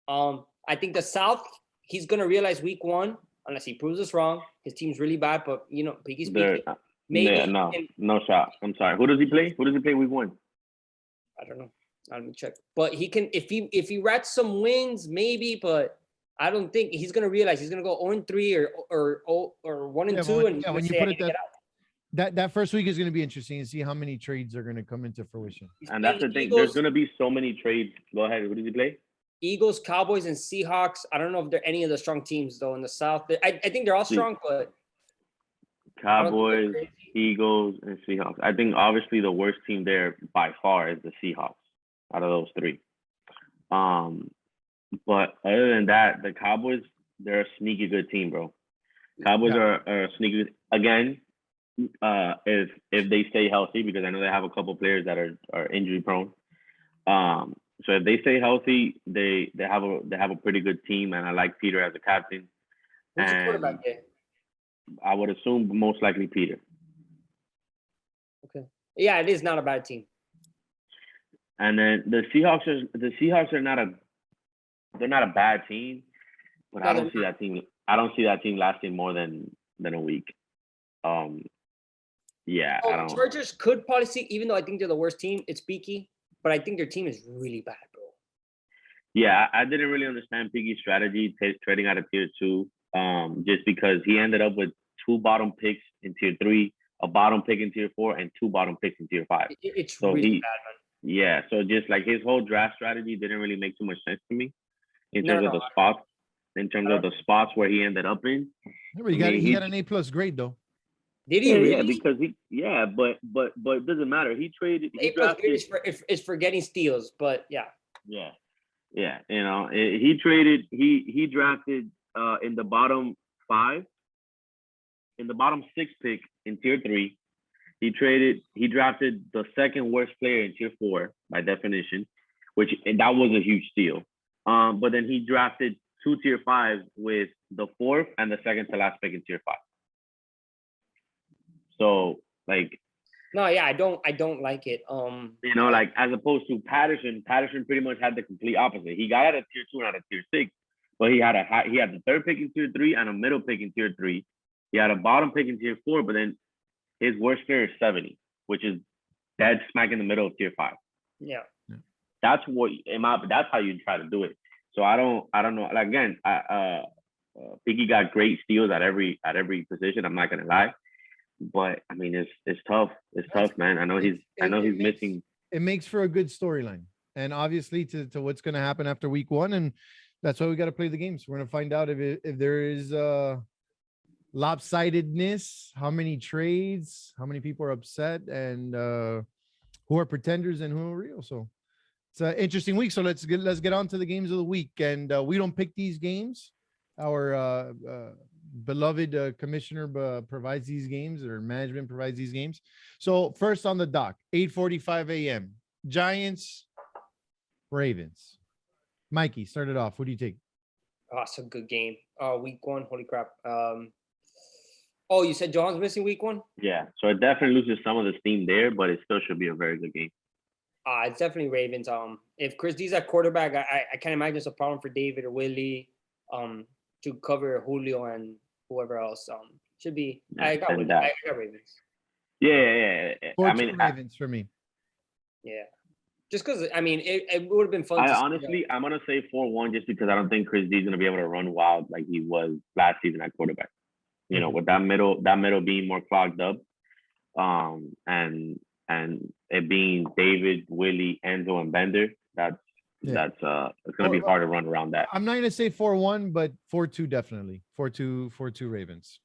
Speaker 3: I think the South, he's gonna realize week 1, unless he proves us wrong. His team's really bad, but you know, Piggy speaking. Maybe
Speaker 2: Yeah, no shot. I'm sorry. Who does he play? Who does he play week 1?
Speaker 3: I don't know. Let me check. But he can, if he rats some wins, maybe. But I don't think he's gonna realize he's gonna go 0-3 or 1-2, and
Speaker 1: when you put it that first week is going to be interesting to see how many trades are going to come into fruition.
Speaker 2: And that's the thing. There's going to be so many trades. Go ahead. Who does he play?
Speaker 3: Eagles, Cowboys, and Seahawks. I don't know if they're any of the strong teams though in the South. I think they're all strong, but
Speaker 2: Cowboys, Eagles, and Seahawks. I think obviously the worst team there by far is the Seahawks out of those 3. But other than that, the Cowboys, they're a sneaky good team, bro. Cowboys are a sneaky again. If they stay healthy, because I know they have a couple players that are injury prone. So if they stay healthy, they have a pretty good team, and I like Peter as a captain.
Speaker 3: Who's the quarterback there?
Speaker 2: I would assume most likely Peter.
Speaker 3: Okay. Yeah, it is not a bad team.
Speaker 2: And then the Seahawks are not a bad team, but I don't see that team. I don't see that team lasting more than a week. Yeah, I don't.
Speaker 3: Chargers could probably see, even though I think they're the worst team. It's Peaky, but I think their team is really bad, bro.
Speaker 2: Yeah, I didn't really understand Piggy's strategy trading out of tier 2, just because he ended up with 2 bottom picks in tier 3, a bottom pick in tier 4, and 2 bottom picks in tier 5.
Speaker 3: It's so really bad, man.
Speaker 2: Yeah, so just like his whole draft strategy didn't really make too much sense to me in terms of the spots. In terms of the spots where he ended up in.
Speaker 1: Yeah, he got an A+ grade though.
Speaker 3: Did he really?
Speaker 2: Yeah, because but it doesn't matter. He traded.
Speaker 3: A+ grade is for getting steals, but yeah.
Speaker 2: Yeah. You know, he traded. He drafted in the bottom 5, in the bottom 6 pick in tier 3. He drafted the second worst player in tier 4 by definition, and that was a huge steal. But then he drafted 2 tier 5s with the 4th and the second to last pick in tier 5. So like,
Speaker 3: no, yeah, I don't like it.
Speaker 2: You know, like as opposed to Patterson pretty much had the complete opposite. He got out of tier 2 and out of tier 6, but he had the 3rd pick in tier 3 and a middle pick in tier 3. He had a bottom pick in tier 4, but then his worst player is 70, which is dead smack in the middle of tier 5.
Speaker 3: Yeah.
Speaker 2: That's that's how you try to do it. So I don't know. Like again, Piggy got great steals at every position. I'm not gonna lie, but I mean it's tough. It's tough, man. I know he's missing.
Speaker 1: It makes for a good storyline, and obviously to what's gonna happen after week 1, and that's why we got to play the games. We're gonna find out if there is lopsidedness, how many trades, how many people are upset, and who are pretenders and who are real. So it's an interesting week. So let's get on to the games of the week. And we don't pick these games. Our beloved commissioner provides these games, or management provides these games. So first on the dock, 8:45 a.m. Giants, Ravens. Mikey, start it off. What do you take?
Speaker 3: Oh, it's a good game. Week 1, holy crap. Oh, you said John's missing week 1?
Speaker 2: Yeah, so it definitely loses some of the steam there, but it still should be a very good game.
Speaker 3: It's definitely Ravens. If Chris D's at quarterback, I can't imagine it's a problem for David or Willie to cover Julio and whoever else. Should be.
Speaker 2: Yeah,
Speaker 3: I got Ravens.
Speaker 2: Yeah. I mean,
Speaker 1: Ravens for me.
Speaker 3: Yeah, just because I mean it would have been fun.
Speaker 2: Honestly, I'm gonna say 4-1 just because I don't think Chris D's gonna be able to run wild like he was last season at quarterback. You know, with that middle being more clogged up, and it being David, Willie, Enzo, and Bender, it's gonna be hard to run around that.
Speaker 1: I'm not gonna say 4-1, but 4-2 definitely. 4-2 Ravens.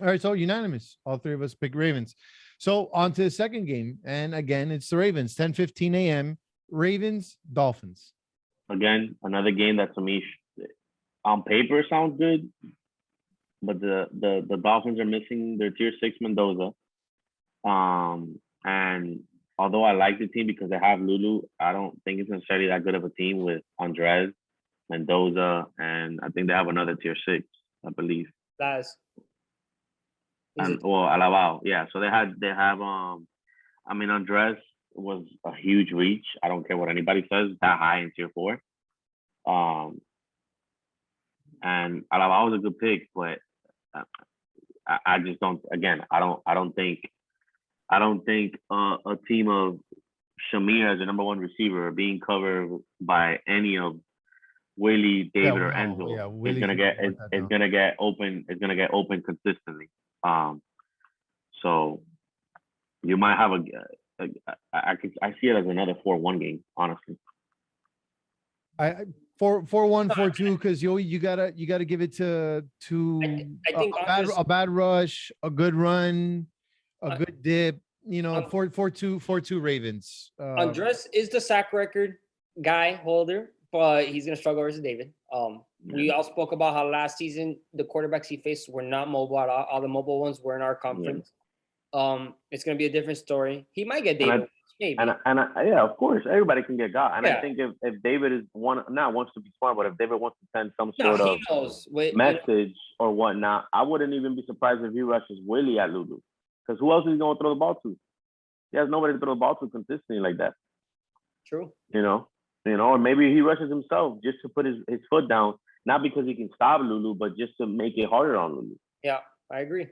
Speaker 1: All right, so unanimous. All three of us pick Ravens. So on to the second game. And again, it's the Ravens, 10:15 a.m. Ravens, Dolphins.
Speaker 2: Again, another game that to me on paper sounds good, but the Dolphins are missing their tier 6 Mendoza. And although I like the team because they have Lulu, I don't think it's necessarily that good of a team with Andres, Mendoza, and I think they have another tier 6, I believe.
Speaker 3: Guys,
Speaker 2: And well, Alabao, yeah. So they have I mean, Andres was a huge reach. I don't care what anybody says, that high in tier 4. And Alabao was a good pick, but I just don't. Again, I don't think a team of Shamir as the number 1 receiver being covered by any of Willie, David, or Enzo is gonna get open. Is gonna get open consistently. So you might have I see it as another 4-1 game, honestly.
Speaker 1: I 4-1, 4-2, because you gotta give it to
Speaker 3: I think
Speaker 1: a bad rush, a good run, a good dip. 4-2 Ravens.
Speaker 3: Andres is the sack record guy holder, but he's gonna struggle versus David. We all spoke about how last season the quarterbacks he faced were not mobile at all. All the mobile ones were in our conference. It's gonna be a different story. He might get David. Maybe.
Speaker 2: Yeah, of course, everybody can get got. And I think if David wants to be smart, but if David wants to send some sort of message or whatnot, I wouldn't even be surprised if he rushes Willie at Lulu. Because who else is he going to throw the ball to? He has nobody to throw the ball to consistently like that.
Speaker 3: True.
Speaker 2: Or maybe he rushes himself just to put his foot down, not because he can stop Lulu, but just to make it harder on Lulu.
Speaker 3: Yeah, I agree.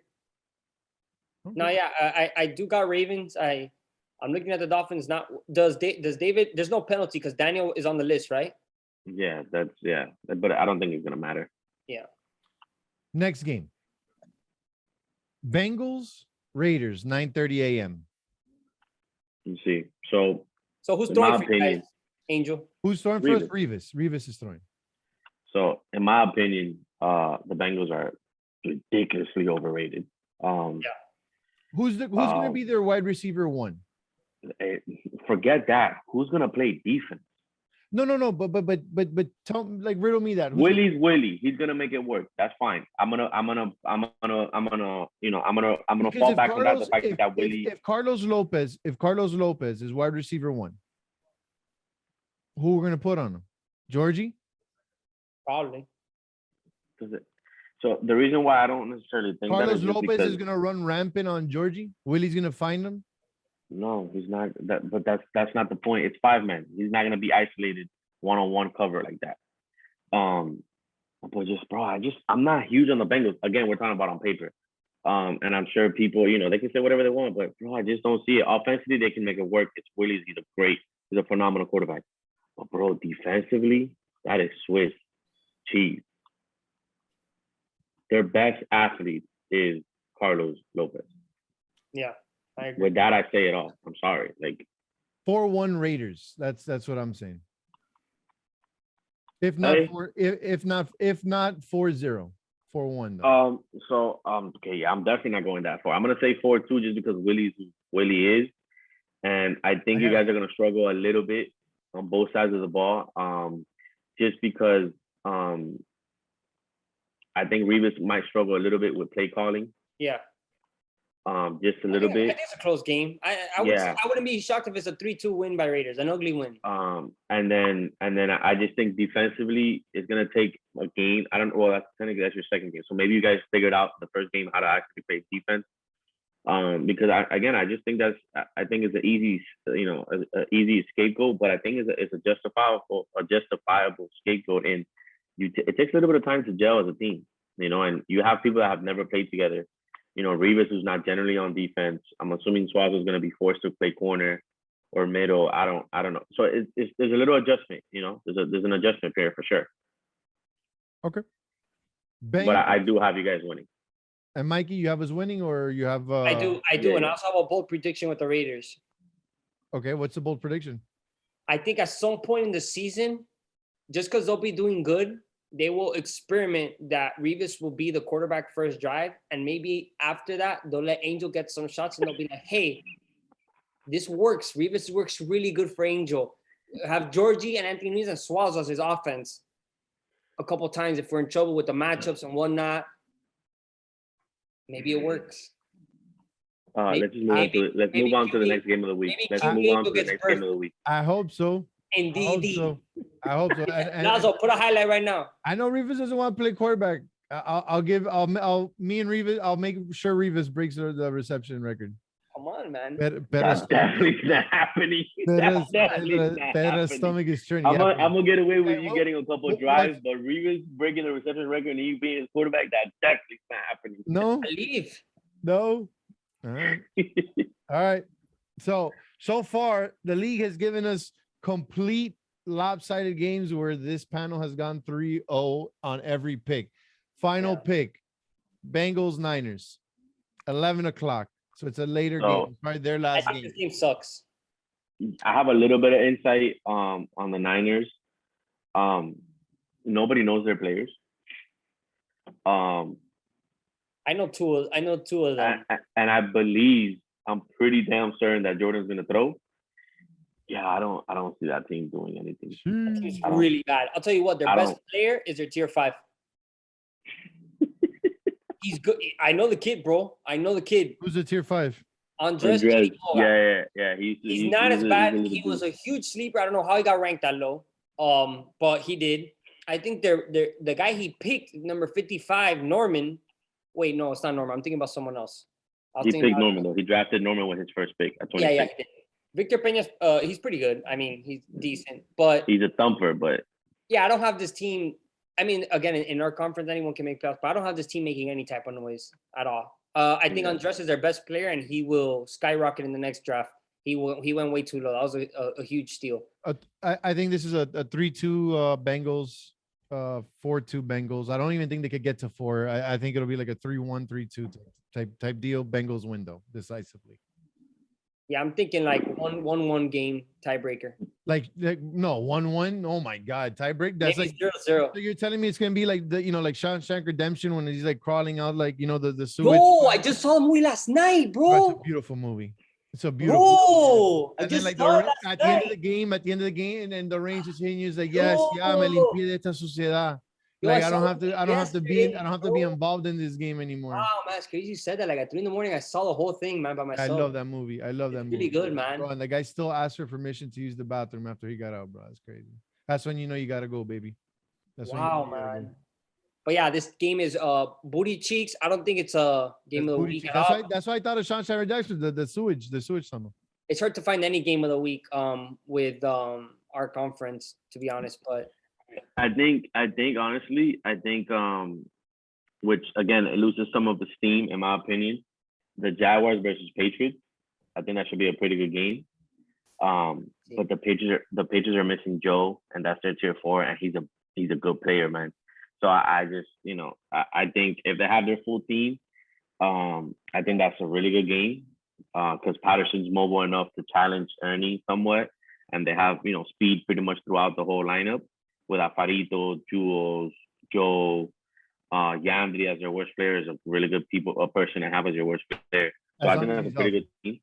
Speaker 3: Okay. No, yeah, I do got Ravens. I'm looking at the Dolphins. Does David? There's no penalty because Daniel is on the list, right?
Speaker 2: Yeah, but I don't think it's gonna matter.
Speaker 3: Yeah.
Speaker 1: Next game. Bengals, Raiders, 9:30 a.m.
Speaker 2: You see, so
Speaker 3: who's throwing for you guys? Angel.
Speaker 1: Who's throwing for us? Revis is throwing.
Speaker 2: So in my opinion, the Bengals are ridiculously overrated.
Speaker 1: Yeah. Who's gonna be their wide receiver 1?
Speaker 2: Forget that. Who's gonna play defense?
Speaker 1: No. But tell riddle me that.
Speaker 2: Willie's Willie. He's gonna make it work. That's fine. I'm gonna fall back on that. The fact that Willie.
Speaker 1: If Carlos Lopez is wide receiver 1, who we're gonna put on him? Georgie?
Speaker 3: Probably.
Speaker 2: So the reason why I don't necessarily think
Speaker 1: Carlos Lopez is gonna run rampant on Georgie. Willie's gonna find him.
Speaker 2: No, he's not. But that's not the point. It's 5 men. He's not gonna be isolated one-on-one cover like that. But I'm not huge on the Bengals. Again, we're talking about on paper. And I'm sure people, they can say whatever they want, but bro, I just don't see it. Offensively, they can make it work. It's Willie's. He's a phenomenal quarterback. But bro, defensively, that is Swiss cheese. Their best athlete is Carlos Lopez.
Speaker 3: Yeah. I agree.
Speaker 2: With that, I say it all. I'm sorry.
Speaker 1: 4-1 Raiders. That's what I'm saying. If not 4-0. 4-1 though.
Speaker 2: Okay, yeah, I'm definitely not going that far. I'm gonna say 4-2 just because Willie is. And I think you guys are gonna struggle a little bit on both sides of the ball. Just because I think Revis might struggle a little bit with play calling.
Speaker 3: Yeah.
Speaker 2: Just a little bit.
Speaker 3: I think it's a close game. I wouldn't be shocked if it's a 3-2 win by Raiders, an ugly win.
Speaker 2: And then I just think defensively it's gonna take a game. I don't. Well, that's your second game, so maybe you guys figured out the first game how to actually play defense. Because I just think I think it's an easy, an easy scapegoat, but I think it's a justifiable scapegoat, and it takes a little bit of time to gel as a team, and you have people that have never played together. Rivas is not generally on defense. I'm assuming Suazo is going to be forced to play corner or middle. I don't know. So there's a little adjustment. There's an adjustment period for sure.
Speaker 1: Okay.
Speaker 2: But I do have you guys winning.
Speaker 1: And Mikey, you have us winning, or you have?
Speaker 3: I do, and I also have a bold prediction with the Raiders.
Speaker 1: Okay, what's the bold prediction?
Speaker 3: I think at some point in the season, just because they'll be doing good, they will experiment that Rivas will be the quarterback first drive, and maybe after that they'll let Angel get some shots, and they'll be like, "Hey, this works. Rivas works really good for Angel. Have Georgie and Anthony Nunes and Swallows as his offense a couple times if we're in trouble with the matchups and whatnot. Maybe it works."
Speaker 2: Let's just move on to it. Let's move on to the next game of the week. Let's move on to the next game of the week.
Speaker 1: I hope so.
Speaker 3: Indeed.
Speaker 1: I hope so. And
Speaker 3: Lazo, put a highlight right now.
Speaker 1: I know Rivas doesn't want to play quarterback. Me and Rivas, I'll make sure Rivas breaks the reception record.
Speaker 3: Come on, man.
Speaker 2: That's definitely not happening. That's definitely not happening.
Speaker 1: Stomach is turning.
Speaker 2: I'm gonna get away with you getting a couple of drives, but Rivas breaking the reception record and you being his quarterback, that's definitely not happening.
Speaker 1: No.
Speaker 3: Leave.
Speaker 1: No. All right. All right. So far, the league has given us complete lopsided games where this panel has gone 3-0 on every pick. Final pick, Bengals Niners, 11 o'clock. So it's a later game. It's probably their last game.
Speaker 3: This game sucks.
Speaker 2: I have a little bit of insight on the Niners. Nobody knows their players.
Speaker 3: I know two of them.
Speaker 2: And I'm pretty damn certain that Jordan's gonna throw. Yeah, I don't see that team doing anything.
Speaker 3: It's really bad. I'll tell you what, their best player is their tier 5. He's good. I know the kid, bro. I know the kid.
Speaker 1: Who's the tier 5?
Speaker 2: Andres. Yeah.
Speaker 3: He's not as bad. He was a huge sleeper. I don't know how he got ranked that low. But he did. I think the guy he picked, number 55, Norman. Wait, no, it's not Norman. I'm thinking about someone else.
Speaker 2: He picked Norman though. He drafted Norman with his first pick at 26.
Speaker 3: Yeah, he did. Victor Peña's he's pretty good. I mean, he's decent, but
Speaker 2: he's a thumper. But
Speaker 3: yeah, I don't have this team. I mean, again, in our conference, anyone can make playoffs, but I don't have this team making any type of noise at all. I think Andres is their best player, and he will skyrocket in the next draft. He went way too low. That was a huge steal.
Speaker 1: I think this is a 3-2 Bengals, 4-2 Bengals. I don't even think they could get to 4. I think it'll be like a 3-1, 3-2 type deal. Bengals win though decisively.
Speaker 3: Yeah, I'm thinking like 1-1 game tiebreaker.
Speaker 1: Like no 1-1. Oh my God, tiebreak. That's
Speaker 3: maybe
Speaker 1: like
Speaker 3: 0-0.
Speaker 1: So you're telling me it's gonna be like the like Shawshank Redemption when he's like crawling out like the sewage.
Speaker 3: No, I just saw the movie last night, bro.
Speaker 1: It's a beautiful movie. It's a beautiful.
Speaker 3: I just
Speaker 1: like
Speaker 3: saw it
Speaker 1: at the end of the game, and the range is hitting you. Is like, yes, yeah, me limpié de esta suciedad. Like I don't have to be involved in this game anymore.
Speaker 3: Wow, man, it's crazy you said that. Like at 3 a.m, I saw the whole thing, man, by myself.
Speaker 1: I love that movie.
Speaker 3: Really good, man.
Speaker 1: Bro, and the guy still asked for permission to use the bathroom after he got out, bro. That's crazy. That's when you know you gotta go, baby.
Speaker 3: Wow, man. But yeah, this game is booty cheeks. I don't think it's a game of the week.
Speaker 1: That's why I thought of Shawshank Redemption, the sewage tunnel.
Speaker 3: It's hard to find any game of the week with our conference, to be honest. But
Speaker 2: I think honestly, which again it loses some of the steam in my opinion. The Jaguars versus Patriots. I think that should be a pretty good game. But the Patriots are missing Joe, and that's their tier 4, and he's a good player, man. So I just I think if they have their full team, I think that's a really good game because Patterson's mobile enough to challenge Ernie somewhat, and they have speed pretty much throughout the whole lineup with Alfarito, Jules, Joe, Yandri as their worst player is a really good person to have as your worst player. So I think that's a pretty good team.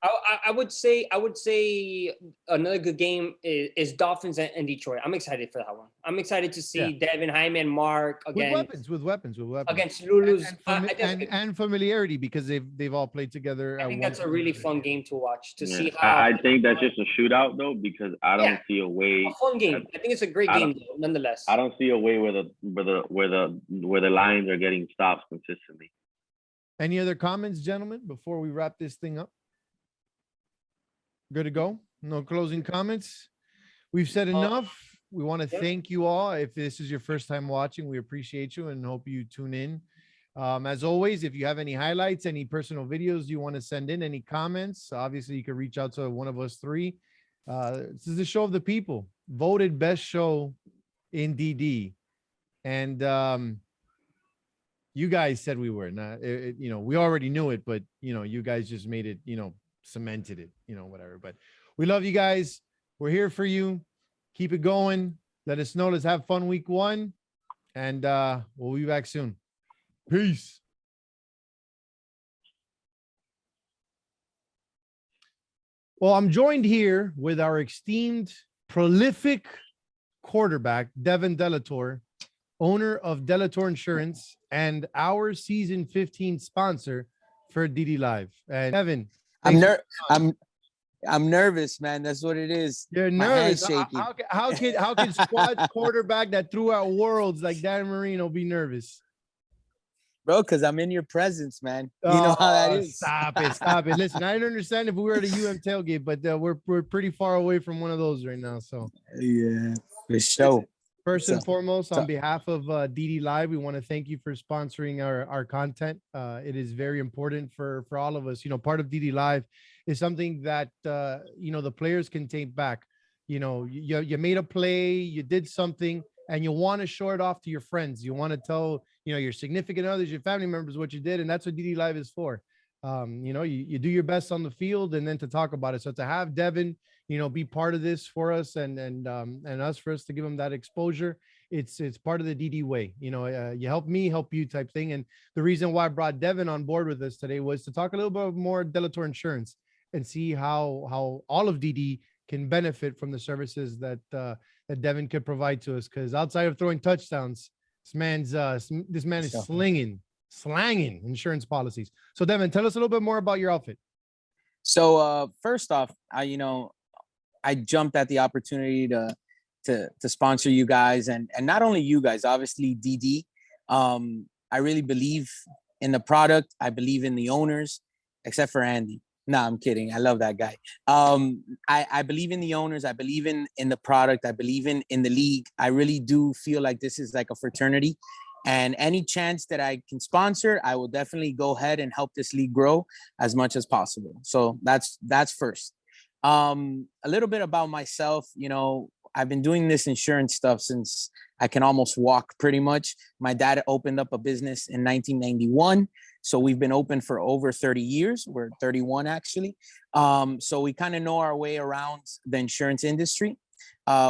Speaker 3: I would say another good game is Dolphins and Detroit. I'm excited for that one. I'm excited to see Devin, Jaime, and Mark against
Speaker 1: with weapons
Speaker 3: against Lulu's
Speaker 1: and familiarity because they've all played together.
Speaker 3: I think that's a really fun game to watch to see how.
Speaker 2: I think that's just a shootout though because I don't see a way.
Speaker 3: A fun game. I think it's a great game though, nonetheless.
Speaker 2: I don't see a way where the Lions are getting stops consistently.
Speaker 1: Any other comments, gentlemen, before we wrap this thing up? Good to go? No closing comments? We've said enough. We want to thank you all. If this is your first time watching, we appreciate you and hope you tune in. As always, if you have any highlights, any personal videos you want to send in, any comments, obviously you can reach out to one of us 3. This is the show of the people. Voted best show in DD. And you guys said we were not, we already knew it, but you guys just made it, cemented it, whatever. But we love you guys. We're here for you. Keep it going. Let us know. Let's have fun week 1. and we'll be back soon. Peace. Well, I'm joined here with our esteemed, prolific quarterback, Devin Delator, owner of Delator Insurance and our season 15 sponsor for DD Live. And Devin,
Speaker 4: I'm I'm nervous, man. That's what it is.
Speaker 1: you're
Speaker 4: My hand's
Speaker 1: nervous.
Speaker 4: shaking.
Speaker 1: How can squad quarterback that threw out worlds like Dan Marino be nervous?
Speaker 4: Bro, because I'm in your presence, man. You know how that is.
Speaker 1: Stop it. Stop it. Listen, I understand if we were at a UM tailgate, but we're pretty far away from one of those right now. So
Speaker 4: Yeah, for sure.
Speaker 1: first and
Speaker 4: So-
Speaker 1: foremost, on
Speaker 4: so-
Speaker 1: behalf of DD Live, we want to thank you for sponsoring our content. It is very important for all of us. You know, part of DD Live is something that you know, the players can take back. You know, you made a play, you did something, and you want to show it off to your friends. You want to tell, you know, your significant others, your family members what you did, and that's what DD Live is for. You know, you do your best on the field, and then to talk about it. So to have Devin, you know, be part of this for us, and us, for us to give him that exposure, it's part of the DD way. You know, you help me, help you type thing. And the reason why I brought Devin on board with us today was to talk a little bit more Delator Insurance and see how all of DD can benefit from the services that that Devin could provide to us. Because outside of throwing touchdowns, this man is slanging insurance policies. So Devin, tell us a little bit more about your outfit.
Speaker 4: So first off, I jumped at the opportunity to sponsor you guys, and not only you guys, obviously DD. I really believe in the product. I believe in the owners, except for Andy. No, I'm kidding. I love that guy. I believe in the owners. I believe in the product. I believe in the league. I really do feel like this is like a fraternity, and any chance that I can sponsor, I will definitely go ahead and help this league grow as much as possible. So that's first. A little bit about myself. You know, I've been doing this insurance stuff since I can almost walk, pretty much. My dad opened up a business in 1991. So we've been open for over 30 years. We're 31 actually. So we kind of know our way around the insurance industry.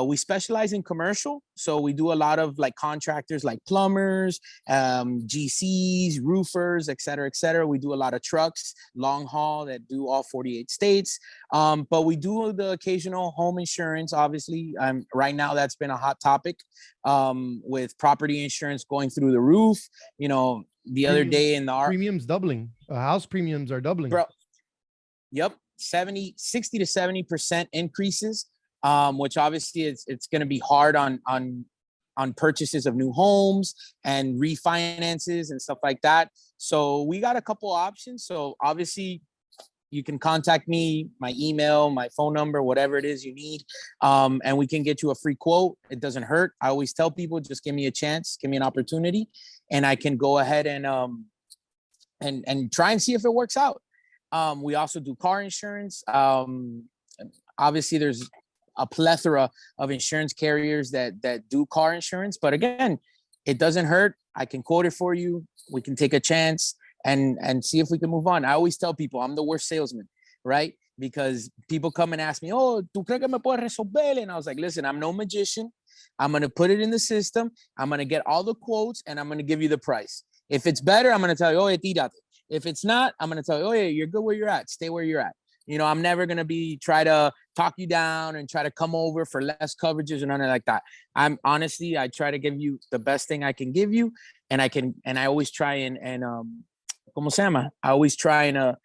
Speaker 4: We specialize in commercial. So we do a lot of like contractors like plumbers, GCs, roofers, et cetera, et cetera. We do a lot of trucks, long haul that do all 48 states. But we do the occasional home insurance, obviously. Right now, that's been a hot topic with property insurance going through the roof. You know, the other day in the
Speaker 1: premiums doubling, house premiums are doubling.
Speaker 4: Bro, yep, 60 to 70% increases. Which obviously it's going to be hard on purchases of new homes and refinances and stuff like that. So we got a couple options. So obviously you can contact me, my email, my phone number, whatever it is you need. And we can get you a free quote. It doesn't hurt. I always tell people, just give me a chance, give me an opportunity, and I can go ahead and try and see if it works out. We also do car insurance. Obviously there's a plethora of insurance carriers that do car insurance, but again, it doesn't hurt. I can quote it for you. We can take a chance and see if we can move on. I always tell people I'm the worst salesman, right? Because people come and ask me, "Oh, ¿tú crees que me puedes resolver?" And I was like, "Listen, I'm no magician. I'm gonna put it in the system. I'm gonna get all the quotes, and I'm gonna give you the price. If it's better, I'm gonna tell you, oh, tírate. If it's not, I'm gonna tell you, oh, yeah, you're good where you're at. Stay where you're at. You know, I'm never going to try to talk you down and try to come over for less coverages or nothing like that. I try to give you the best thing I can give you. And I always try and ¿cómo se llama? I always try and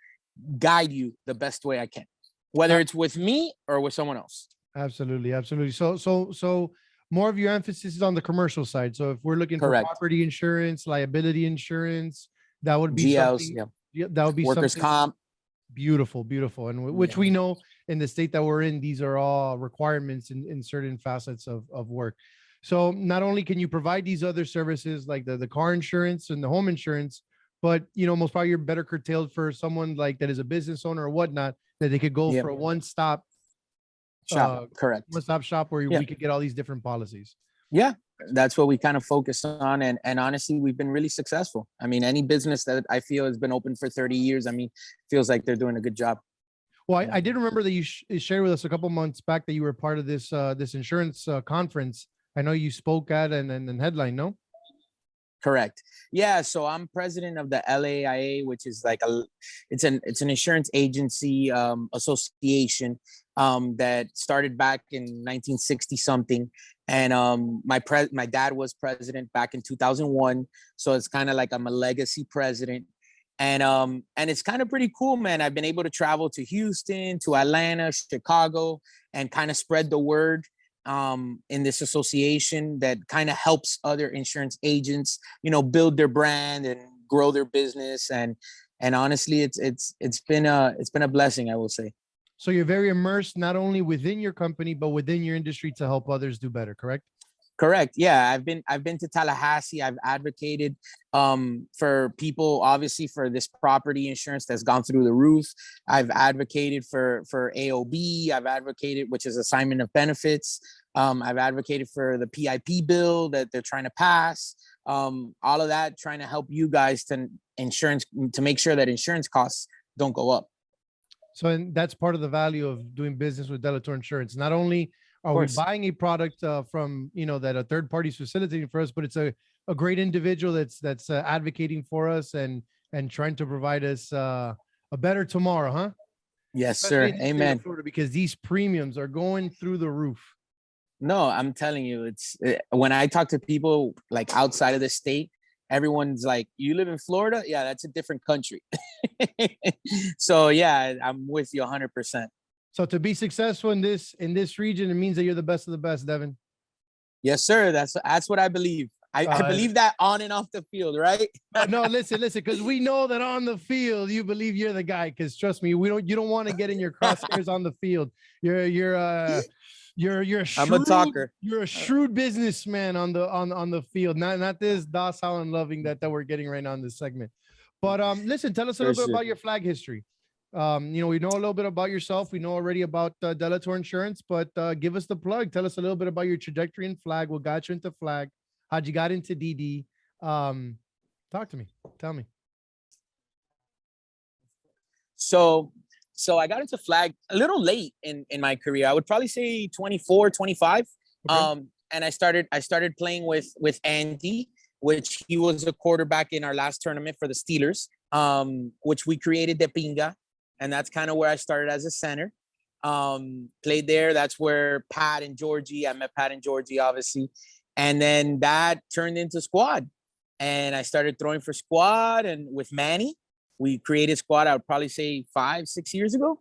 Speaker 4: guide you the best way I can, whether it's with me or with someone else.
Speaker 1: Absolutely. Absolutely. So more of your emphasis is on the commercial side. So if we're looking
Speaker 4: Correct.
Speaker 1: for property insurance, liability insurance, that would be
Speaker 4: GLs,
Speaker 1: something. Yeah, that would be
Speaker 4: workers'
Speaker 1: something.
Speaker 4: comp.
Speaker 1: Beautiful, and which we know in the state that we're in, these are all requirements in certain facets of work. So not only can you provide these other services like the car insurance and the home insurance, but you know, most probably you're better curtailed for someone like that is a business owner or whatnot, that they could go for a one-stop
Speaker 4: shop. Correct.
Speaker 1: One-stop shop where we could get all these different policies.
Speaker 4: Yeah, that's what we kind of focus on. And honestly, we've been really successful. I mean, any business that I feel has been open for 30 years, I mean, feels like they're doing a good job.
Speaker 1: Well, I did remember that you shared with us a couple months back that you were part of this insurance conference. I know you spoke at and headline, no?
Speaker 4: Correct. Yeah. So I'm president of the LAIA, which is like it's an insurance agency association that started back in 1960 something, and my dad was president back in 2001. So it's kind of like I'm a legacy president, and it's kind of pretty cool, man. I've been able to travel to Houston, to Atlanta, Chicago, and kind of spread the word in this association that kind of helps other insurance agents, build their brand and grow their business. And honestly, it's been a blessing, I will say.
Speaker 1: So you're very immersed not only within your company but within your industry to help others do better, correct?
Speaker 4: Correct. Yeah, I've been to Tallahassee. I've advocated for people, obviously, for this property insurance that's gone through the roof. I've advocated for AOB. I've advocated, which is assignment of benefits. I've advocated for the PIP bill that they're trying to pass. All of that, trying to help you guys to make sure that insurance costs don't go up.
Speaker 1: So and that's part of the value of doing business with Delator Insurance. Not only are we buying a product from, that a third party is facilitating for us, but it's a great individual that's advocating for us and trying to provide us a better tomorrow, huh?
Speaker 4: Yes,
Speaker 1: Especially
Speaker 4: sir.
Speaker 1: in the state of
Speaker 4: Amen.
Speaker 1: Florida, because these premiums are going through the roof.
Speaker 4: No, I'm telling you, when I talk to people like outside of the state, everyone's like, "You live in Florida? Yeah, that's a different country." So yeah, I'm with you 100%.
Speaker 1: So to be successful in this region, it means that you're the best of the best, Devin.
Speaker 4: Yes, sir. That's what I believe. I believe that on and off the field, right?
Speaker 1: No, listen, because we know that on the field you believe you're the guy. Because trust me, you don't want to get in your crosshairs on the field. You're shrewd,
Speaker 4: I'm a talker.
Speaker 1: You're a shrewd businessman on the field. Not this docile and loving that we're getting right now in this segment. But listen, tell us a little bit about your flag history. We know a little bit about yourself. We know already about Delator Insurance, but give us the plug. Tell us a little bit about your trajectory in flag. What got you into flag? How'd you got into DD? Talk to me. Tell me.
Speaker 4: So I got into flag a little late in my career. I would probably say 24, 25. Okay. And I started playing with Andy, which he was a quarterback in our last tournament for the Steelers, which we created the Pinga. And that's kind of where I started as a center. Played there. That's where I met Pat and Georgie, obviously. And then that turned into squad. And I started throwing for squad. And with Manny, we created squad, I would probably say 5-6 years ago.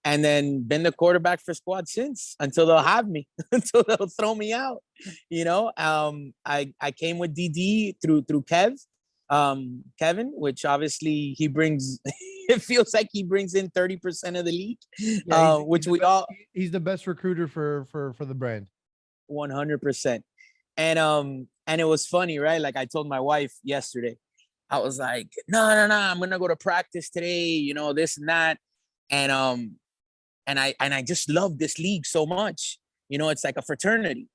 Speaker 4: And then been the quarterback for squad since, until they'll have me, until they'll throw me out. I came with DD through Kevin, which obviously he brings, it feels like he brings in 30% of the league,
Speaker 1: he's the best recruiter for the brand.
Speaker 4: 100%. And it was funny, right? Like I told my wife yesterday, I was like, no, I'm going to go to practice today, this and that. And I just love this league so much, it's like a fraternity.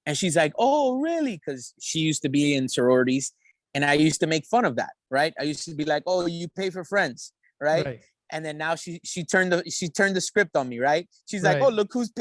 Speaker 4: And she's like, oh, really? Because she used to be in sororities. And I used to make fun of that, right? I used to be like, "Oh, you pay for friends, right?" And then now she turned the script on me, right? She's like, "Oh, look who's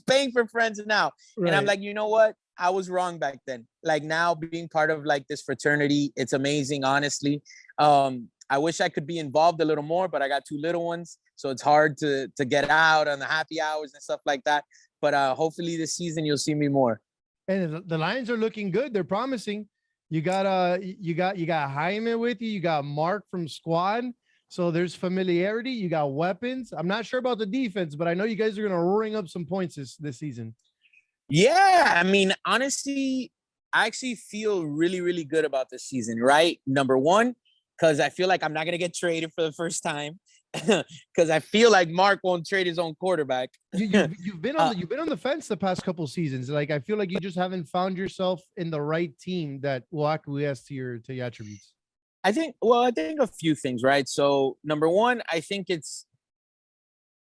Speaker 4: paying for friends now." Right. And I'm like, you know what? I was wrong back then. Like now, being part of like this fraternity, it's amazing, honestly. I wish I could be involved a little more, but I got 2 little ones, so it's hard to get out on the happy hours and stuff like that. But hopefully this season you'll see me more.
Speaker 1: And the Lions are looking good. They're promising. You got Hyman with you. You got Mark from squad. So there's familiarity. You got weapons. I'm not sure about the defense, but I know you guys are going to ring up some points this season.
Speaker 4: Yeah. I mean, honestly, I actually feel really, really good about this season, right? Number one, because I feel like I'm not going to get traded for the first time. Because I feel like Mark won't trade his own quarterback.
Speaker 1: You've been on the fence the past couple seasons. Like I feel like you just haven't found yourself in the right team that will acquiesce to your attributes.
Speaker 4: I think a few things, right? So number one, I think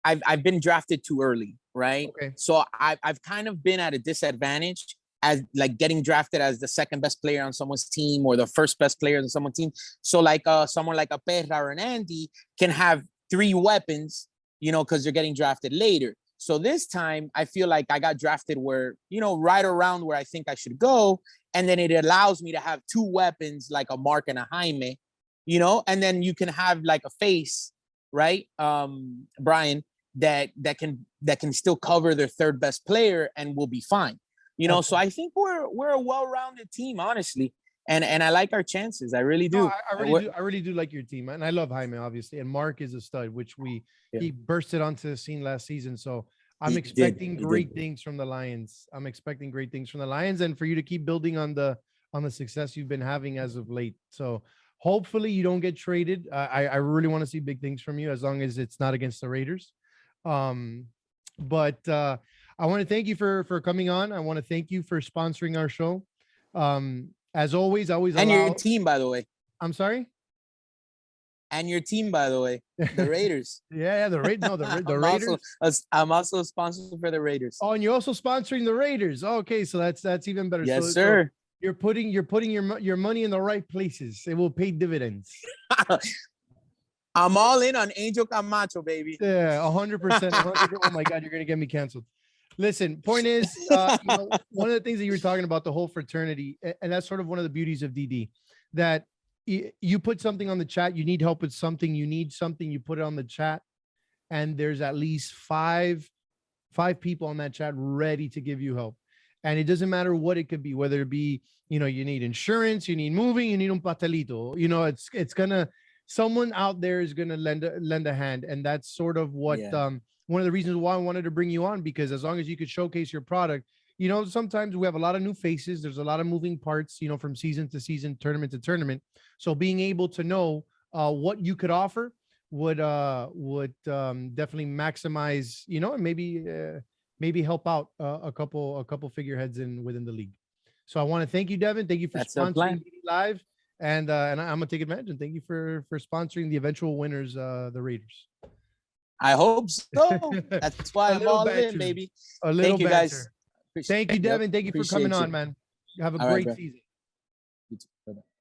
Speaker 4: I've been drafted too early, right? Okay. So I've kind of been at a disadvantage as like getting drafted as the second best player on someone's team or the first best player on someone's team. So like someone like a Perra or an Andy can have 3 weapons, because they're getting drafted later. So this time I feel like I got drafted where, right around where I think I should go. and then it allows me to have two weapons like a Mark and a Jaime, you know, and then you can have like a face, right, Brian, that can still cover their third best player and will be fine, you know. So I think we're a well-rounded team, honestly, and I like our chances. I really do.
Speaker 1: No, I really do like your team, and I love Jaime, obviously, and Mark is a stud, which he bursted onto the scene last season. So I'm expecting great things from the Lions. I'm expecting great things from the Lions, and for you to keep building on the success you've been having as of late. So hopefully you don't get traded. I really want to see big things from you, as long as it's not against the Raiders. But I want to thank you for coming on. I want to thank you for sponsoring our show. As always,
Speaker 4: and your team, by the way.
Speaker 1: I'm sorry.
Speaker 4: And your team, by the way, the Raiders.
Speaker 1: The Raiders.
Speaker 4: I'm also a sponsor for the Raiders.
Speaker 1: Oh, and you're also sponsoring the Raiders. Okay, so that's even better.
Speaker 4: Yes, sir.
Speaker 1: So you're putting your money in the right places. It will pay dividends.
Speaker 4: I'm all in on Angel Camacho, baby.
Speaker 1: Yeah, 100%. Oh my God, you're gonna get me canceled. Listen, point is, one of the things that you were talking about, the whole fraternity, and that's sort of one of the beauties of DD, that you put something on the chat, you need help with something, you need something, you put it on the chat, and there's at least five people on that chat ready to give you help. And it doesn't matter what it could be, whether it be, you need insurance, you need moving, you need un pastelito, it's gonna, someone out there is gonna lend a hand. And that's sort of what, one of the reasons why I wanted to bring you on, because as long as you could showcase your product, sometimes we have a lot of new faces. There's a lot of moving parts, from season to season, tournament to tournament. So being able to know what you could offer would definitely maximize, and maybe help out a couple figureheads within the league. So I want to thank you, Devin. Thank you for sponsoring DD Live, and I'm gonna take advantage, and thank you for sponsoring the eventual winners, the Raiders.
Speaker 4: I hope so. That's why I'm all in, baby.
Speaker 1: Thank you, guys.
Speaker 4: Appreciate
Speaker 1: Thank you, Devin. Thank you for coming on, man. Have a great season.
Speaker 4: You too. Bye-bye.